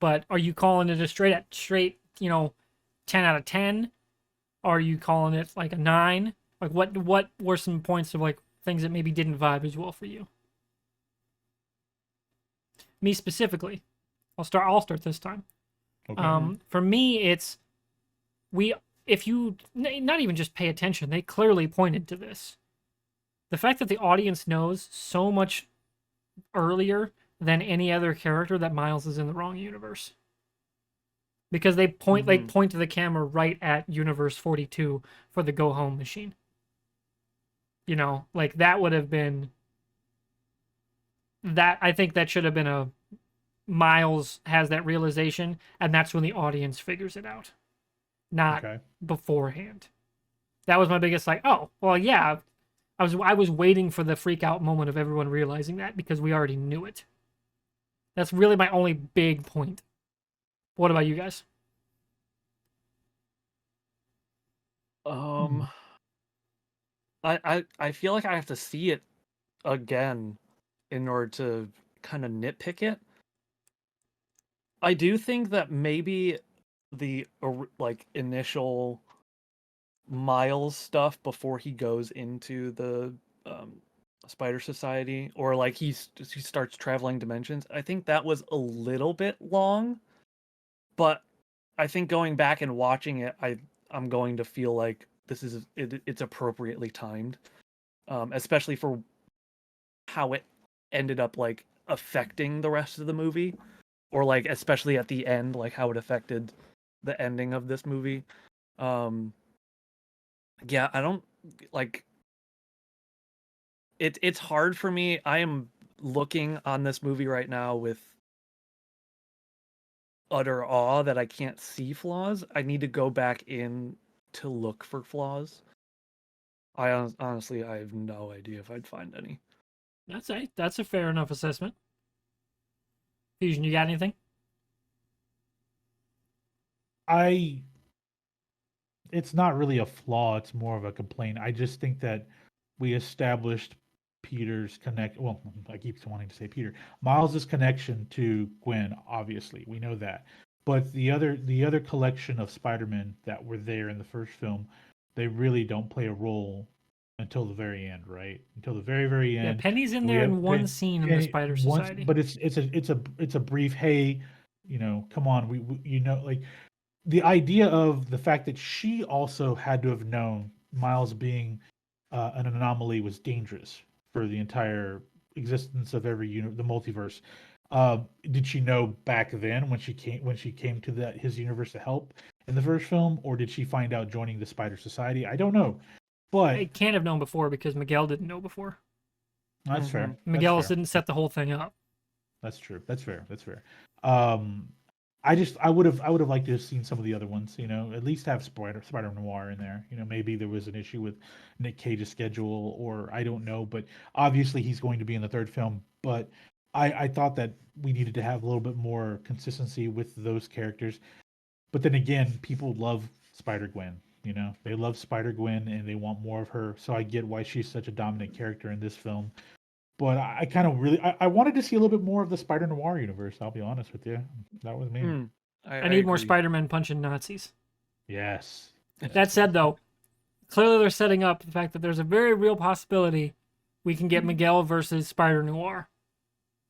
but are you calling it a straight 10 out of 10? Are you calling it like a 9? Like what were some points of things that maybe didn't vibe as well for you? Me specifically, I'll start this time. Okay. For me, it's if you not even just pay attention, they clearly pointed to this. The fact that the audience knows so much earlier than any other character that Miles is in the wrong universe. Because they point to the camera right at Universe 42 for the go home machine. That would have been that I think that should have been a Miles has that realization, and that's when the audience figures it out. Not Okay. beforehand. That was my biggest oh, well yeah. I was waiting for the freak out moment of everyone realizing that because we already knew it. That's really my only big point. What about you guys? I feel like I have to see it again in order to kind of nitpick it. I do think that maybe the initial Miles stuff before he goes into the Spider Society, or he starts traveling dimensions, I think that was a little bit long, but I think going back and watching it, I'm going to feel like it's appropriately timed, especially for how it ended up affecting the rest of the movie, or especially at the end, how it affected the ending of this movie. Yeah, I don't it's hard for me. I am looking on this movie right now with utter awe that I can't see flaws. I need to go back in to look for flaws. Honestly, I have no idea if I'd find any. That's a fair enough assessment. Fusion, you got anything? It's not really a flaw, it's more of a complaint. I just think that we established Peter's well, I keep wanting to say Peter. Miles's connection to Gwen, obviously. We know that. But the other collection of Spider-Men that were there in the first film, they really don't play a role until the very end, right? Until the very, very Yeah, end. Penny's in We there have in one scene in the Spider once, Society. but it's a brief, hey, come on, we like the idea of the fact that she also had to have known Miles being an anomaly was dangerous for the entire existence of the multiverse. Did she know back then when she came to his universe to help in the first film, or did she find out joining the Spider Society? I don't know, but I can't have known before because Miguel didn't know before. that's fair. That's Miguel fair. didn't set the whole thing up. That's true. That's fair. That's fair. Um, I would have liked to have seen some of the other ones. At least have Spider-Noir in there. Maybe there was an issue with Nick Cage's schedule, or I don't know. But obviously he's going to be in the third film. But I thought that we needed to have a little bit more consistency with those characters. But then again, people love Spider-Gwen. They love Spider-Gwen and they want more of her. So I get why she's such a dominant character in this film. But I kind of really I wanted to see a little bit more of the Spider Noir universe. I'll be honest with you, that was me. I need more agree. Spider-Man punching Nazis. Yes. That said, though, clearly they're setting up the fact that there's a very real possibility we can get Miguel versus Spider-Noir.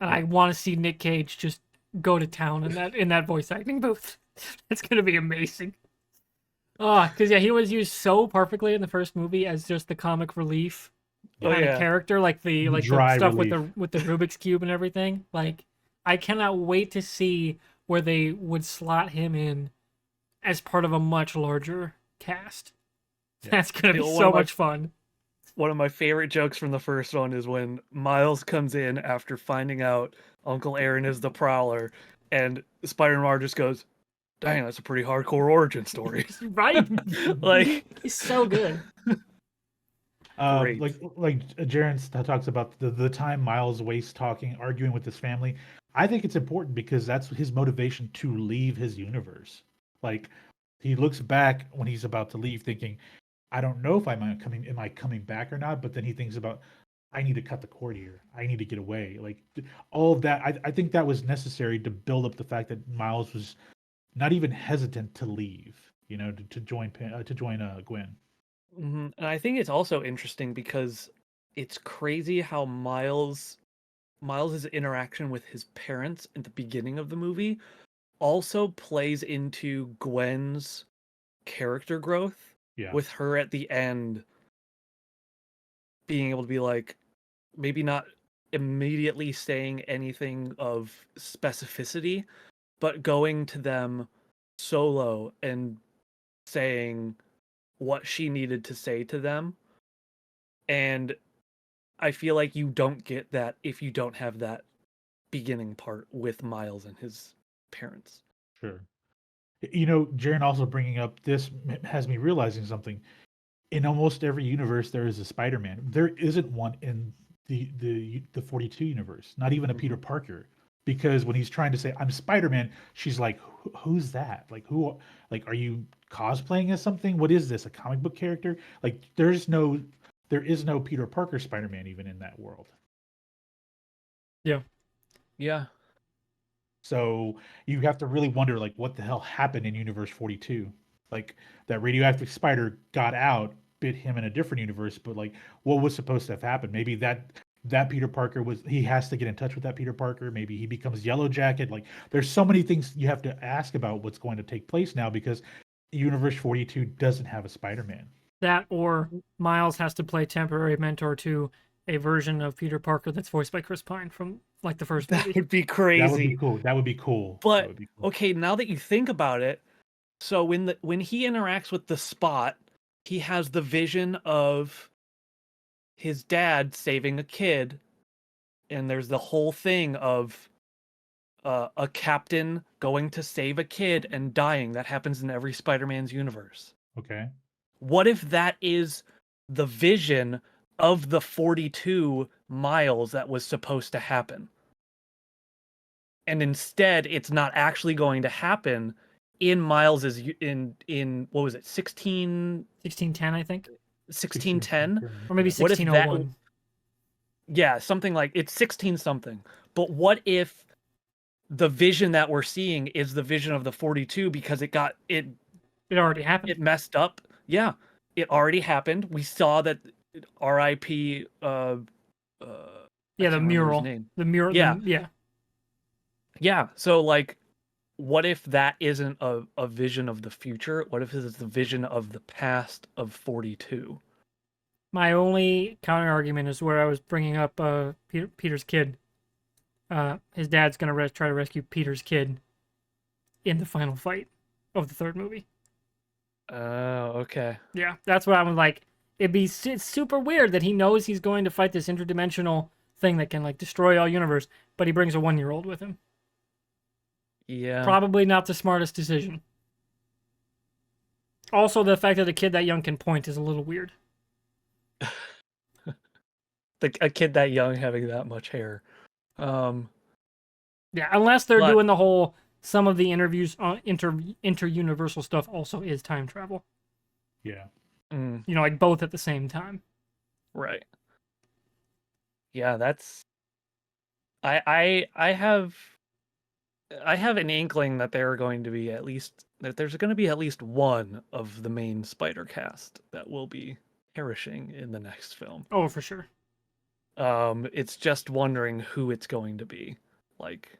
And I want to see Nick Cage just go to town in that voice acting booth. It's going to be amazing. Oh, because he was used so perfectly in the first movie as just the comic relief kind of character, like the Dry stuff relief. with the Rubik's Cube and everything. Like, I cannot wait to see where they would slot him in as part of a much larger cast. Yeah. That's gonna be so much fun. One of my favorite jokes from the first one is when Miles comes in after finding out Uncle Aaron is the Prowler, and Spider-Noir just goes, "Dang, that's a pretty hardcore origin story." Right? Like, He's so good. Great. Like Jaren talks about the time Miles wastes talking, arguing with his family. I think it's important because that's his motivation to leave his universe. Like, he looks back when he's about to leave, thinking, "I don't know if am I coming back or not?" But then he thinks about, "I need to cut the cord here. I need to get away." Like, all of that. I think that was necessary to build up the fact that Miles was not even hesitant to leave. To join Gwen. And I think it's also interesting because it's crazy how Miles's interaction with his parents at the beginning of the movie also plays into Gwen's character growth, Yeah. with her at the end being able to be like, maybe not immediately saying anything of specificity, but going to them solo and saying what she needed to say to them. And I feel like you don't get that if you don't have that beginning part with Miles and his parents. Sure. Jaren also bringing up this has me realizing something. In almost every universe, there is a Spider-Man. There isn't one in the 42 universe. Not even a Peter Parker, because when he's trying to say "I'm Spider-Man," she's like, "Who's that? Like who? Like, are you cosplaying as something? What is this? A comic book character?" Like, there is no Peter Parker Spider-Man even in that world. Yeah. So you have to really wonder, like, what the hell happened in Universe 42? Like, that radioactive spider got out, bit him in a different universe, but like, what was supposed to have happened? Maybe that Peter Parker he has to get in touch with that Peter Parker. Maybe he becomes Yellow Jacket. Like, there's so many things you have to ask about what's going to take place now because Universe 42 doesn't have a Spider-Man. That or Miles has to play temporary mentor to a version of Peter Parker that's voiced by Chris Pine from like the first movie. That would be crazy. That would be cool. That would be cool. But That would be cool. okay, now that you think about it, so when he interacts with the Spot, he has the vision of his dad saving a kid, and there's the whole thing of a captain going to save a kid and dying. That happens in every Spider-Man's universe. Okay. What if that is the vision of the 42 Miles that was supposed to happen? And instead, it's not actually going to happen in Miles's in what was it, 1610, I think, 1610? or maybe What if that? 1601. Yeah, something like it's 16 something. But what if the vision that we're seeing is the vision of the 42 because it already happened. It messed up. Yeah, it already happened. We saw that R.I.P. Yeah, I the can't remember his mural. name. The mural. Yeah. Yeah. Yeah. So like, what if that isn't a vision of the future? What if it's the vision of the past of 42? My only counter argument is where I was bringing up Peter's kid. His dad's gonna try to rescue Peter's kid in the final fight of the third movie. Oh, okay. Yeah, that's what I was like. It's super weird that he knows he's going to fight this interdimensional thing that can like destroy all universe, but he brings a 1-year-old with him. Yeah. Probably not the smartest decision. Also, the fact that a kid that young can point is a little weird. A kid that young having that much hair. Yeah, unless they're doing the whole some of the interviews on inter-universal stuff also is time travel. Yeah. Like both at the same time. Right. Yeah, that's I have I have an inkling that there's going to be at least one of the main Spider cast that will be perishing in the next film. Oh, for sure. It's just wondering who it's going to be. Like,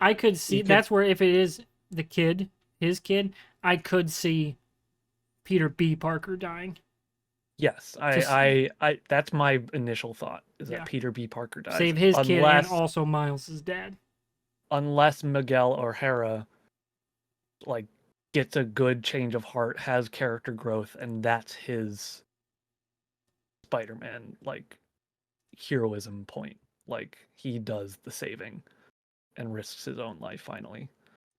I could see that's where if it is the kid, his kid, I could see Peter B. Parker dying. yes, I that's my initial thought is that Peter B. Parker dies. Save his kid and also Miles's dad. Unless Miguel O'Hara like gets a good change of heart, has character growth, and that's his Spider-Man like heroism point. Like he does the saving and risks his own life finally.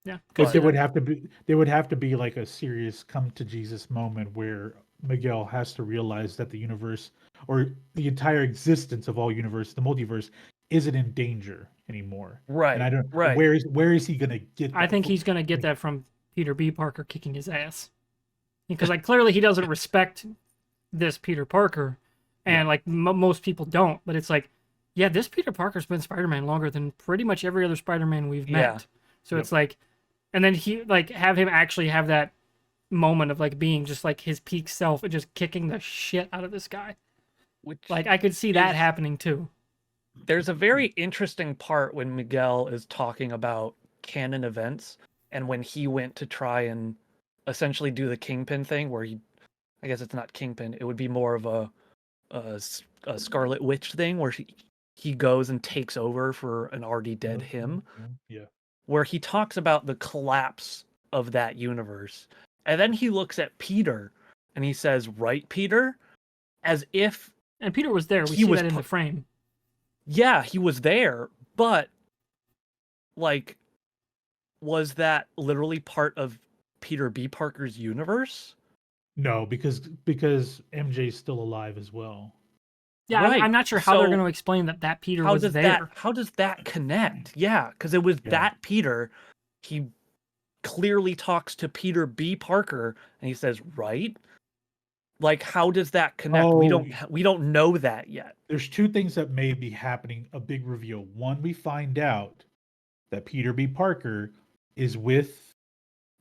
Yeah, because there would have to be like a serious come to Jesus moment where Miguel has to realize that the universe or the entire existence of all universe, the multiverse, isn't in danger anymore. Right. And I don't. Right. Where is he gonna get that? I think he's gonna get that from Peter B. Parker kicking his ass, because like clearly he doesn't respect this Peter Parker, and like most people don't. But it's like, yeah, this Peter Parker's been Spider-Man longer than pretty much every other Spider-Man we've met. So it's like, and then he like have him actually have that moment of like being just like his peak self and just kicking the shit out of this guy. Which like I could see that happening too. There's a very interesting part when Miguel is talking about canon events and when he went to try and essentially do the Kingpin thing where I guess it's not Kingpin, it would be more of a Scarlet Witch thing where he goes and takes over for an already dead him. Yeah. Where he talks about the collapse of that universe. And then he looks at Peter and he says, "Right, Peter?" As if... And Peter was there. We see that in the frame. Yeah, he was there, but like, was that literally part of Peter B. Parker's universe? No, because MJ's still alive as well. Yeah, right. I'm not sure how they're going to explain that Peter was there. How does that connect? Yeah, because it was that Peter. He clearly talks to Peter B. Parker, and he says, "Right." Like, how does that connect? We don't know that yet. There's two things that may be happening. A big reveal. One, we find out that Peter B. Parker is with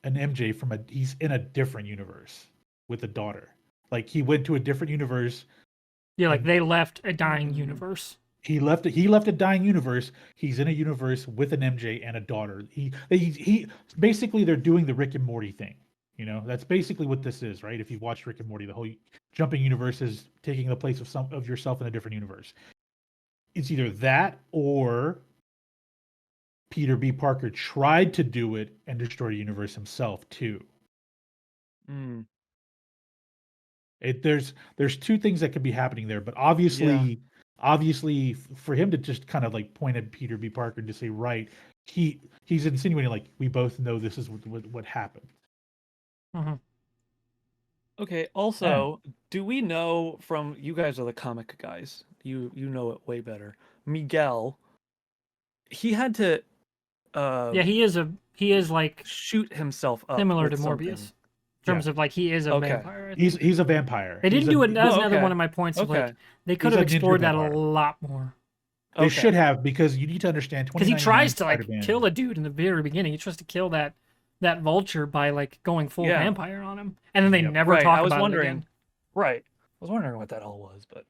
an MJ he's in a different universe with a daughter. Like he went to a different universe. Yeah, like they left a dying universe. He left a dying universe. He's in a universe with an MJ and a daughter. He basically they're doing the Rick and Morty thing. You know, that's basically what this is, right? If you watch Rick and Morty, the whole jumping universe is taking the place of some of yourself in a different universe. It's either that or Peter B. Parker tried to do it and destroy the universe himself too. There's two things that could be happening there, but obviously for him to just kind of like point at Peter B. Parker and to say, right, he's insinuating like we both know this is what happened. Mm-hmm. Okay. Also, do we know from you guys are the comic guys? You know it way better. Miguel, he had to. He is like shoot himself up similar to Morbius. In terms of like he is a vampire. He's a vampire. They didn't do it. That's another one of my points. Of like they could have explored that a lot more. They should have, because you need to understand. Because he tries to like kill a dude in the very beginning. He tries to kill that vulture by like going full vampire on him, and then they never talk about it again. Right. I was wondering what that all was, but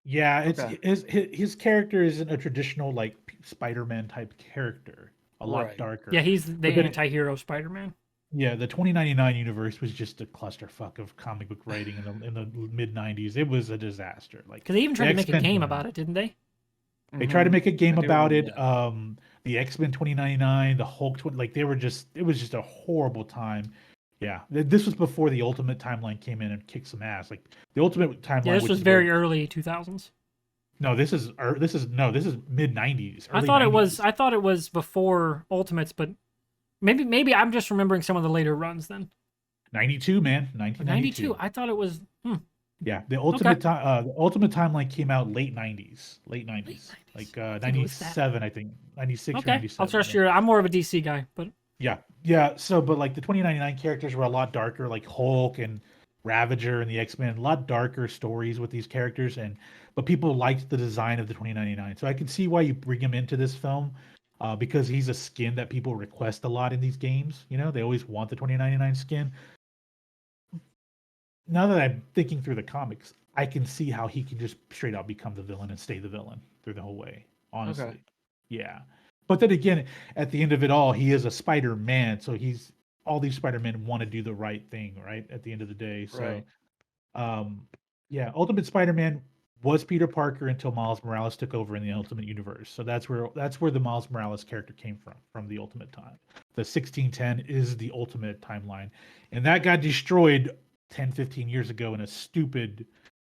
yeah, it's his character isn't a traditional like Spider-Man type character. A lot darker. Yeah, he's the anti-hero Spider-Man. Yeah, the 2099 universe was just a clusterfuck of comic book writing in the mid 90s. It was a disaster. Like, because they even tried to make a game about it, didn't they? They tried to make a game about it. The X-Men 2099, the Hulk, like it was just a horrible time. Yeah, this was before the Ultimate Timeline came in and kicked some ass. Like the Ultimate Timeline. Yeah, this was very early 2000s. No, this is mid 90s. I thought it was before Ultimates, but maybe I'm just remembering some of the later runs then. 92, man, 1992. I thought it was. Yeah, the Ultimate Timeline came out late 90s, like 97, I think, 96 or 97. I'll trust you. I'm more of a DC guy, but yeah. So, but like the 2099 characters were a lot darker, like Hulk and Ravager and the X-Men, a lot darker stories with these characters, but people liked the design of the 2099. So I can see why you bring him into this film. because he's a skin that people request a lot in these games. You know, they always want the 2099 skin. Now that I'm thinking through the comics, I can see how he can just straight out become the villain and stay the villain through the whole way. Honestly, Okay. yeah. But then again, at the end of it all, he is a Spider-Man, so he's all these Spider-Men want to do the right thing, right? At the end of the day, so Right. um, yeah, Ultimate Spider-Man was Peter Parker until Miles Morales took over in the Ultimate Universe. So that's where the Miles Morales character came from the Ultimate Time. The 1610 is the Ultimate timeline, and that got destroyed 10, 15 years ago in a stupid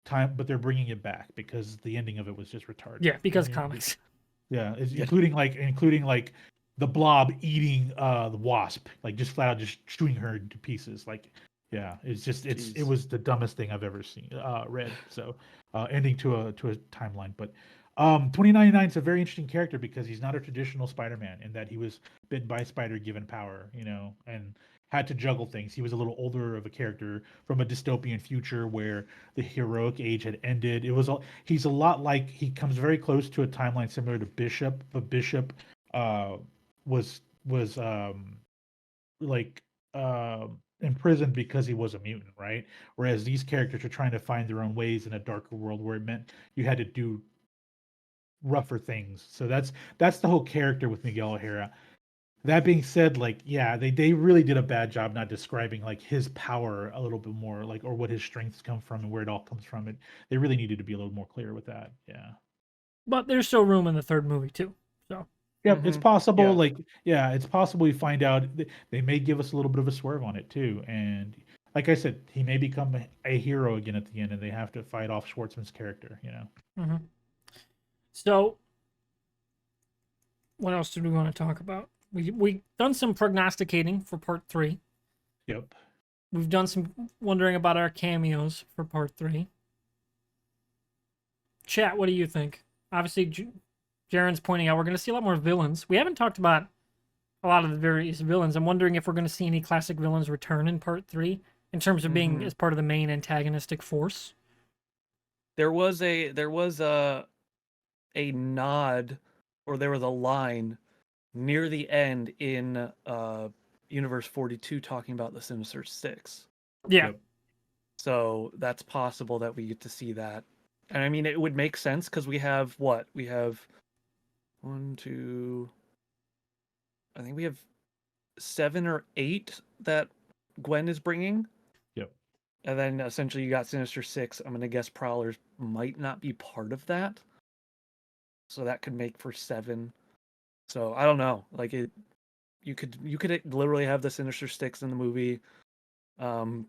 time. But they're bringing it back because the ending of it was just retarded. Yeah, because And comics. yeah, Yeah. including like the Blob eating the Wasp, like just flat out just chewing her to pieces. Like, yeah, it Jeez. was the dumbest thing I've ever seen read. So, ending to a timeline, but 2099 is a very interesting character because he's not a traditional Spider-Man in that he was bitten by a spider given power, you know, and had to juggle things. He was a little older of a character from a dystopian future where the heroic age had ended. He's a lot like he comes very close to a timeline similar to Bishop, but Bishop uh, was like imprisoned because he was a mutant, right? Whereas these characters are trying to find their own ways in a darker world where it meant you had to do rougher things. So that's the whole character with Miguel O'Hara. That being said, like, yeah, they really did a bad job not describing like his power a little bit more, like, or what his strengths come from and where it all comes from. They really needed to be a little more clear with that. Yeah. But there's still room in the third movie too. So Yep, it's Mhm. possible. Yeah. Like, yeah, it's possible we find out they may give us a little bit of a swerve on it too. And like I said, he may become a hero again at the end, and they have to fight off Schwartzman's character. You know. hmm so what else did we want to talk about? We done some prognosticating for part 3. Yep. We've done some wondering about our cameos for part 3. Chat, what do you think? Obviously, Jaren's pointing out we're going to see a lot more villains. We haven't talked about a lot of the various villains. I'm wondering if we're going to see any classic villains return in part 3 in terms of being Mhm. as part of the main antagonistic force. There was a nod, or there was a line near the end in Universe 42 talking about the Sinister Six. Yeah. Yep. So that's possible that we get to see that. And I mean, it would make sense because we have what? We have one, two, I think we have 7 or 8 that Gwen is bringing. Yep. And then essentially you got Sinister Six. I'm going to guess Prowlers might not be part of that. So that could make for 7. So I don't know. Like you could literally have the Sinister Six in the movie.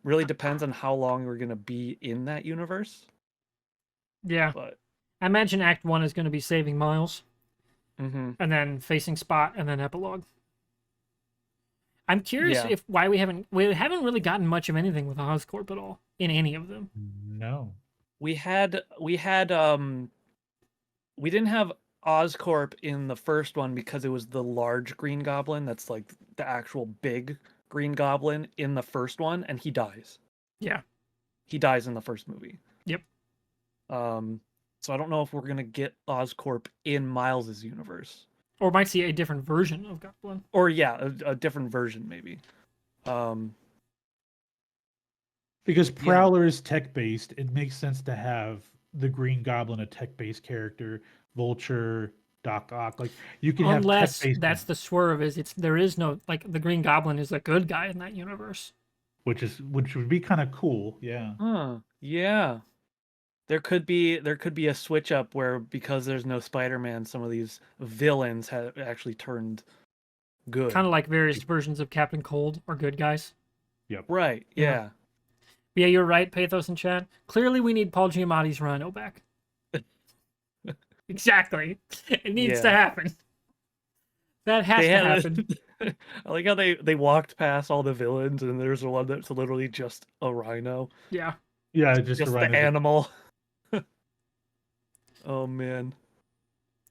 Really depends on how long we're gonna be in that universe. Yeah. But I imagine Act 1 is going to be saving Miles, mm-hmm. and then facing Spot, and then epilogue. I'm curious Yeah. if why we haven't really gotten much of anything with Oscorp at all in any of them. No. we didn't have Oscorp in the first one because it was the large Green Goblin. That's like the actual big Green Goblin in the first one, and he dies. Yeah. He dies in the first movie. Yep. So I don't know if we're gonna get Oscorp in Miles's universe, Or might see a different version of Goblin. or yeah, a different version maybe. Because Yeah. Prowler is tech based, it makes sense to have the Green Goblin a tech based character, Vulture, Doc Ock. Like you can have tech Unless based, that's the swerve is there is no like the Green Goblin is a good guy in that universe. which would be kind of cool. Yeah. Yeah. There could be a switch up where because there's no Spider-Man, some of these villains have actually turned good. Kind of like various versions of Captain Cold are good guys. Yep. Right. Yeah. Yeah, you're right, Pathos and Chat. Clearly we need Paul Giamatti's Rhino back. Exactly. It needs to Yeah. happen. That has They to had happen. I like how they walked past all the villains and there's one that's literally just a rhino. Yeah. Yeah, just Just around the animal. Oh man.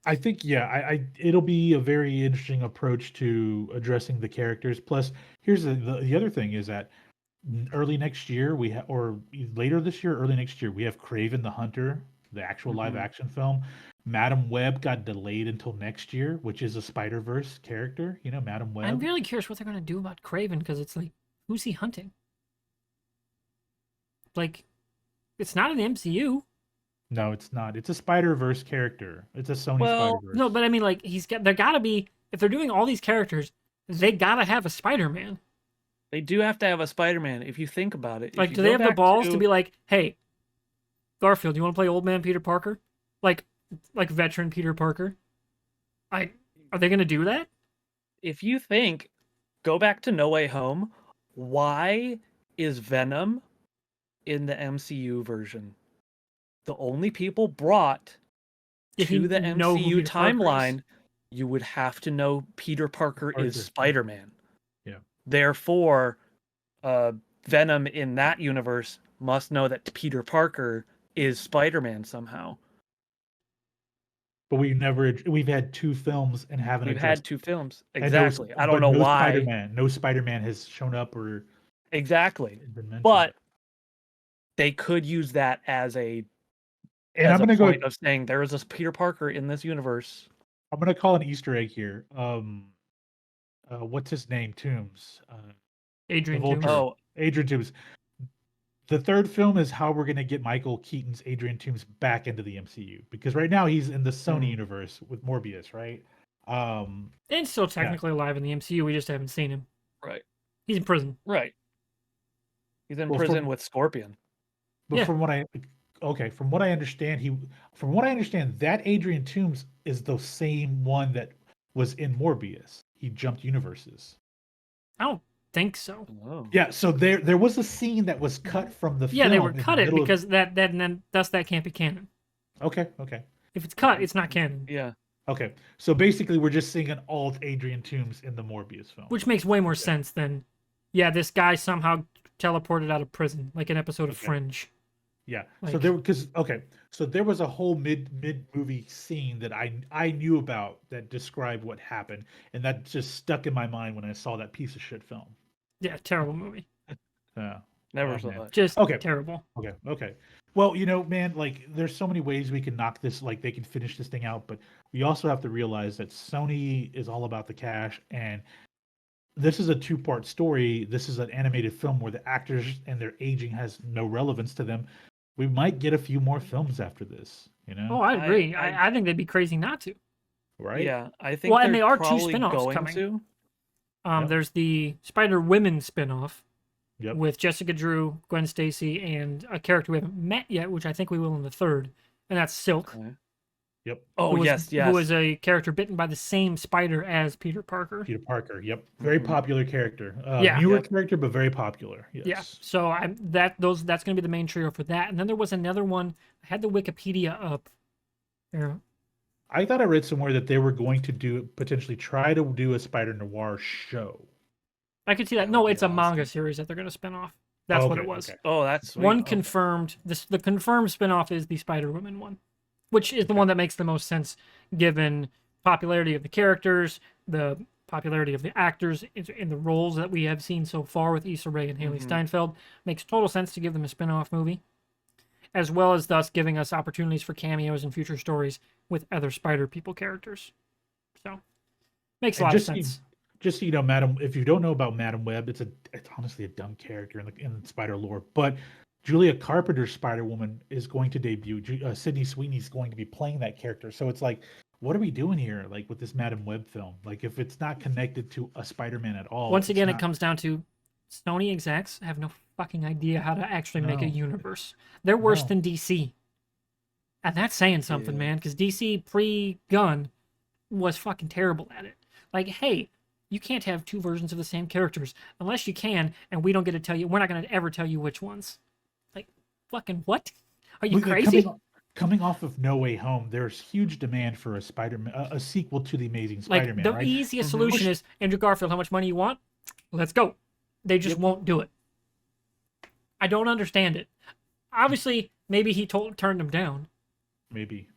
I think yeah, it'll be a very interesting approach to addressing the characters. Plus, here's the other thing is that early next year or later this year, early next year, we have Craven the Hunter, the actual live Mhm. action film. Madam Web got delayed until next year, which is a Spider-Verse character. Madam Web. I'm really curious what they're gonna do about Kraven because it's like, who's he hunting? Like, it's not an MCU. No, it's not. It's a Spider-Verse character. It's a Sony Well, Spider-Verse. No, but I mean, like, there gotta be, if they're doing all these characters, they gotta have a Spider-Man. They do have to have a Spider-Man if you think about it. Like, do they have the balls to be like, hey, Garfield, you want to play old man Peter Parker? Like veteran Peter Parker? Are they gonna do that? If you think, go back to No Way Home, why is Venom in the MCU version? The only people brought to the MCU timeline, you would have to know Peter Parker is Spider-Man. Yeah. Therefore, Venom in that universe must know that Peter Parker is Spider-Man somehow. But we've had 2 films and haven't We've addressed had 2 films. and Exactly. I don't know no why. No Spider-Man has shown up or Exactly. been mentioned. But they could use that as a I'm going to point of saying there is this Peter Parker in this universe. I'm going to call an Easter egg here. What's his name? Toombs. Adrian Toombs. Oh, Adrian Toombs. The 3rd film is how we're going to get Michael Keaton's Adrian Toombs back into the MCU, because right now he's in the Sony universe with Morbius, right? And still technically alive in the MCU. We just haven't seen him. Right. He's in prison. Right. He's in prison with Scorpion. But from what I understand, that Adrian Toombs is the same one that was in Morbius. He jumped universes. I don't think so. Oh. Yeah, so there was a scene that was cut from the film. Yeah, they were cut it because that can't be canon. Okay. If it's cut, it's not canon. Yeah. Okay. So basically we're just seeing an alt Adrian Toombs in the Morbius film. Which makes way more sense than, this guy somehow teleported out of prison, like an episode of Fringe. Yeah. Like, so there was a whole mid movie scene that I knew about that described what happened, and that just stuck in my mind when I saw that piece of shit film. Yeah, terrible movie. Never saw that. Just terrible. Okay. Well, man, like there's so many ways we can knock this, like they can finish this thing out, but we also have to realize that Sony is all about the cash, and this is a 2-part story. This is an animated film where the actors and their aging has no relevance to them. We might get a few more films after this, Oh, I agree. I think they'd be crazy not to. Right? Yeah, I think. Well, and they are 2 probably spinoffs going coming. To. There's the Spider-Women spinoff with Jessica Drew, Gwen Stacy, and a character we haven't met yet, which I think we will in the 3rd, and that's Silk. Okay. Yep. Oh, yes. Who was a character bitten by the same spider as Peter Parker. Yep. Very popular character. Newer character, but very popular. Yes. Yeah. So that's going to be the main trio for that. And then there was another one. I had the Wikipedia up. Yeah. I thought I read somewhere that they were going to potentially try to do a Spider-Noir show. I could see that. No, it's a manga series that they're going to spin off. That's what it was. Okay. Oh, that's sweet. One confirmed. The confirmed spinoff is the Spider-Woman one, which is the one that makes the most sense given popularity of the characters, the popularity of the actors in the roles that we have seen so far with Issa Rae and Haley Steinfeld. Makes total sense to give them a spin-off movie, as well as thus giving us opportunities for cameos and future stories with other Spider People characters. So, makes a lot of sense. Just so you know, if you don't know about Madam Web, it's honestly a dumb character in Spider lore, but Julia Carpenter's Spider-Woman is going to debut. Sydney Sweeney's going to be playing that character. So it's like, what are we doing here? Like with this Madam Web film? Like if it's not connected to a Spider-Man at all. Once again, it comes down to Sony execs have no fucking idea how to actually make a universe. They're worse than DC. And that's saying something, man, because DC pre-Gun was fucking terrible at it. Like, hey, you can't have 2 versions of the same characters unless you can, and we don't get to tell you. We're not going to ever tell you which ones. Like, fucking what? Are you crazy? Coming off of No Way Home, there's huge demand for a Spider-Man, a sequel to the Amazing Spider-Man. Like, the easiest solution is, Andrew Garfield, how much money you want? Let's go. They just won't do it. I don't understand it. Obviously, maybe he turned them down. Maybe.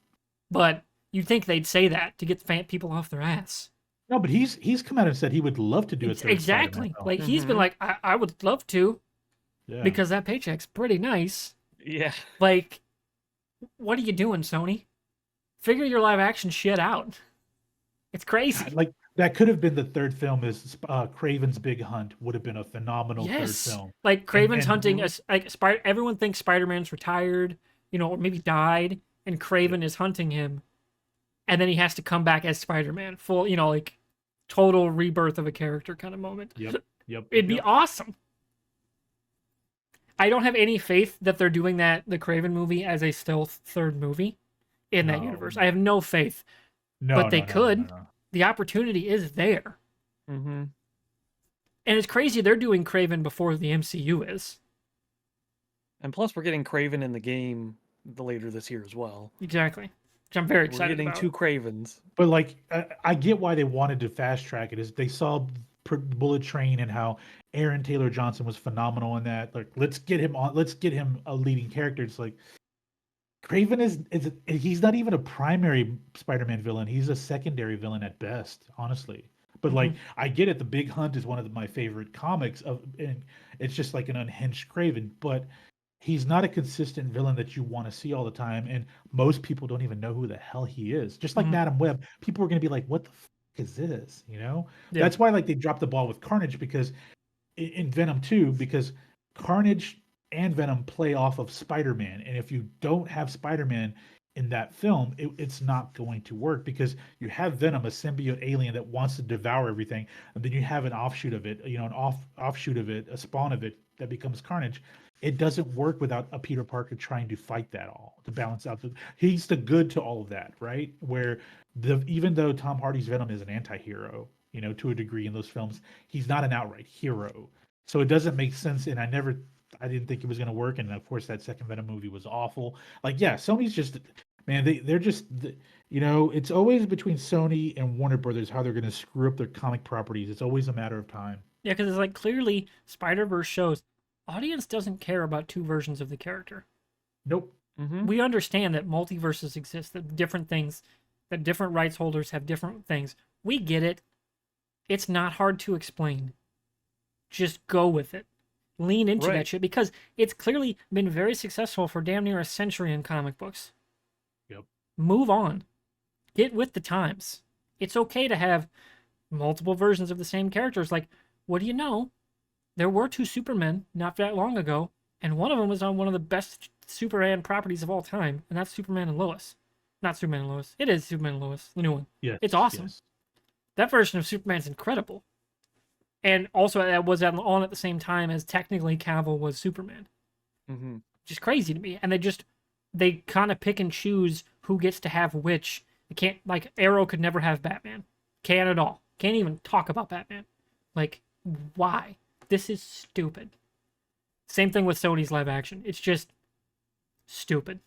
But you'd think they'd say that to get people off their ass. No, but he's come out and said he would love to do it. Exactly. Like he's been like, I would love to, because that paycheck's pretty nice. Yeah. Like, what are you doing, Sony? Figure your live action shit out. It's crazy. Like that could have been the third film. Is Craven's Big Hunt would have been a phenomenal third Yes. film. Like Craven's And- hunting everyone thinks Spider-Man's retired, or maybe died, and Craven is hunting him. And then he has to come back as Spider-Man, full, like total rebirth of a character kind of moment. Yep. It'd be awesome. I don't have any faith that they're doing the Craven movie as a stealth third movie in that universe. I have no faith. But they could. No. The opportunity is there. Mm-hmm. And it's crazy they're doing Craven before the MCU is. And plus, we're getting Craven in the game later this year as well. Exactly. Which I'm very excited We're getting about. 2 Cravens. But like, I get why they wanted to fast track it. Is they saw Bullet Train and how Aaron Taylor Johnson was phenomenal in that. Like, let's get him a leading character. It's like Craven is he's not even a primary Spider-Man villain. He's a secondary villain at best, honestly. But like, I get it. The Big Hunt is one of my favorite comics and it's just like an unhinged Craven. But he's not a consistent villain that you want to see all the time, and most people don't even know who the hell he is. Just like Madam Web, people are going to be like, "What the fuck is this?" That's why like they dropped the ball with Carnage, because in Venom 2, because Carnage and Venom play off of Spider-Man, and if you don't have Spider-Man in that film, it's not going to work, because you have Venom, a symbiote alien that wants to devour everything, and then you have an offshoot of it, an offshoot of it, a spawn of it that becomes Carnage. It doesn't work without a Peter Parker trying to fight that all, to balance out he's the good to all of that, right? Where even though Tom Hardy's Venom is an anti-hero, to a degree in those films, he's not an outright hero. So it doesn't make sense, and I didn't think it was going to work, and of course that second Venom movie was awful. Like, yeah, Sony's just, man, they're just, it's always between Sony and Warner Brothers how they're going to screw up their comic properties. It's always a matter of time. Yeah, because it's like clearly Spider-Verse shows audience doesn't care about 2 versions of the character. Nope. Mm-hmm. We understand that multiverses exist, that different things, that different rights holders have different things. We get it. It's not hard to explain. Just go with it. Lean into that shit, because it's clearly been very successful for damn near a century in comic books. Yep. Move on. Get with the times. It's okay to have multiple versions of the same characters. Like, what do you know? There were 2 Supermen not that long ago, and one of them was on one of the best Superman properties of all time, and that's Superman and Lois. Not Superman and Lois. It is Superman and Lois, the new one. Yeah, it's awesome. Yes. That version of Superman's incredible. And also, that was on at the same time as technically Cavill was Superman. Mm-hmm. Which is crazy to me. And they kind of pick and choose who gets to have which. You can't, like, Arrow could never have Batman. Can't at all. Can't even talk about Batman. Like, why? This is stupid. Same thing with Sony's live action. It's just stupid.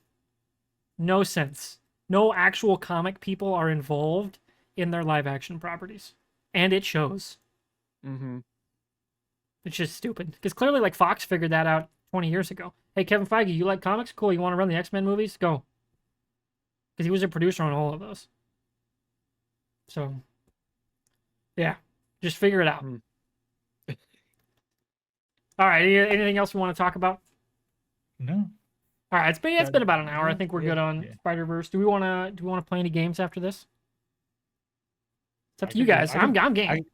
No sense. No actual comic people are involved in their live action properties. And it shows. Mm-hmm. It's just stupid. Because clearly, like, Fox figured that out 20 years ago. Hey, Kevin Feige, you like comics? Cool, you want to run the X-Men movies? Go. Because he was a producer on all of those. So, yeah. Just figure it out. All right, anything else we want to talk about? No. All right, it's been about an hour. I think we're good on Spider-Verse. Do we want to play any games after this? It's up to you guys. I'm game.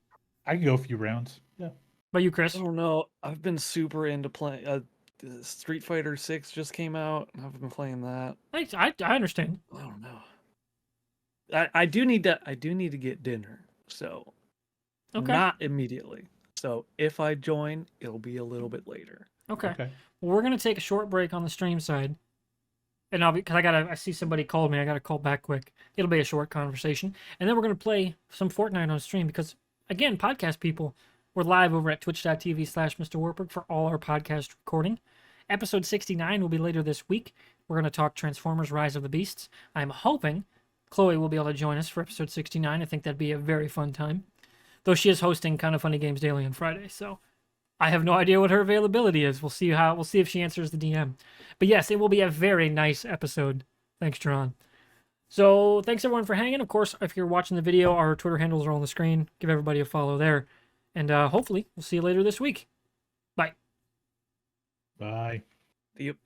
I can go a few rounds. Yeah. But you, Chris? I don't know. I've been super into playing. Street Fighter 6 just came out. I've been playing that. I understand. I don't know. I do need to get dinner, so not immediately. So if I join, it'll be a little bit later. Okay. Well, we're gonna take a short break on the stream side, and I see somebody called me. I gotta call back quick. It'll be a short conversation, and then we're gonna play some Fortnite on stream because, again, podcast people, we're live over at twitch.tv/MrWartburg for all our podcast recording. Episode 69 will be later this week. We're gonna talk Transformers: Rise of the Beasts. I'm hoping Chloe will be able to join us for episode 69. I think that'd be a very fun time. Though she is hosting Kind of Funny Games Daily on Friday, so I have no idea what her availability is. We'll see if she answers the DM. But yes, it will be a very nice episode. Thanks, Jerron. So thanks everyone for hanging. Of course, if you're watching the video, our Twitter handles are on the screen. Give everybody a follow there. And hopefully, we'll see you later this week. Bye. Bye. Yep.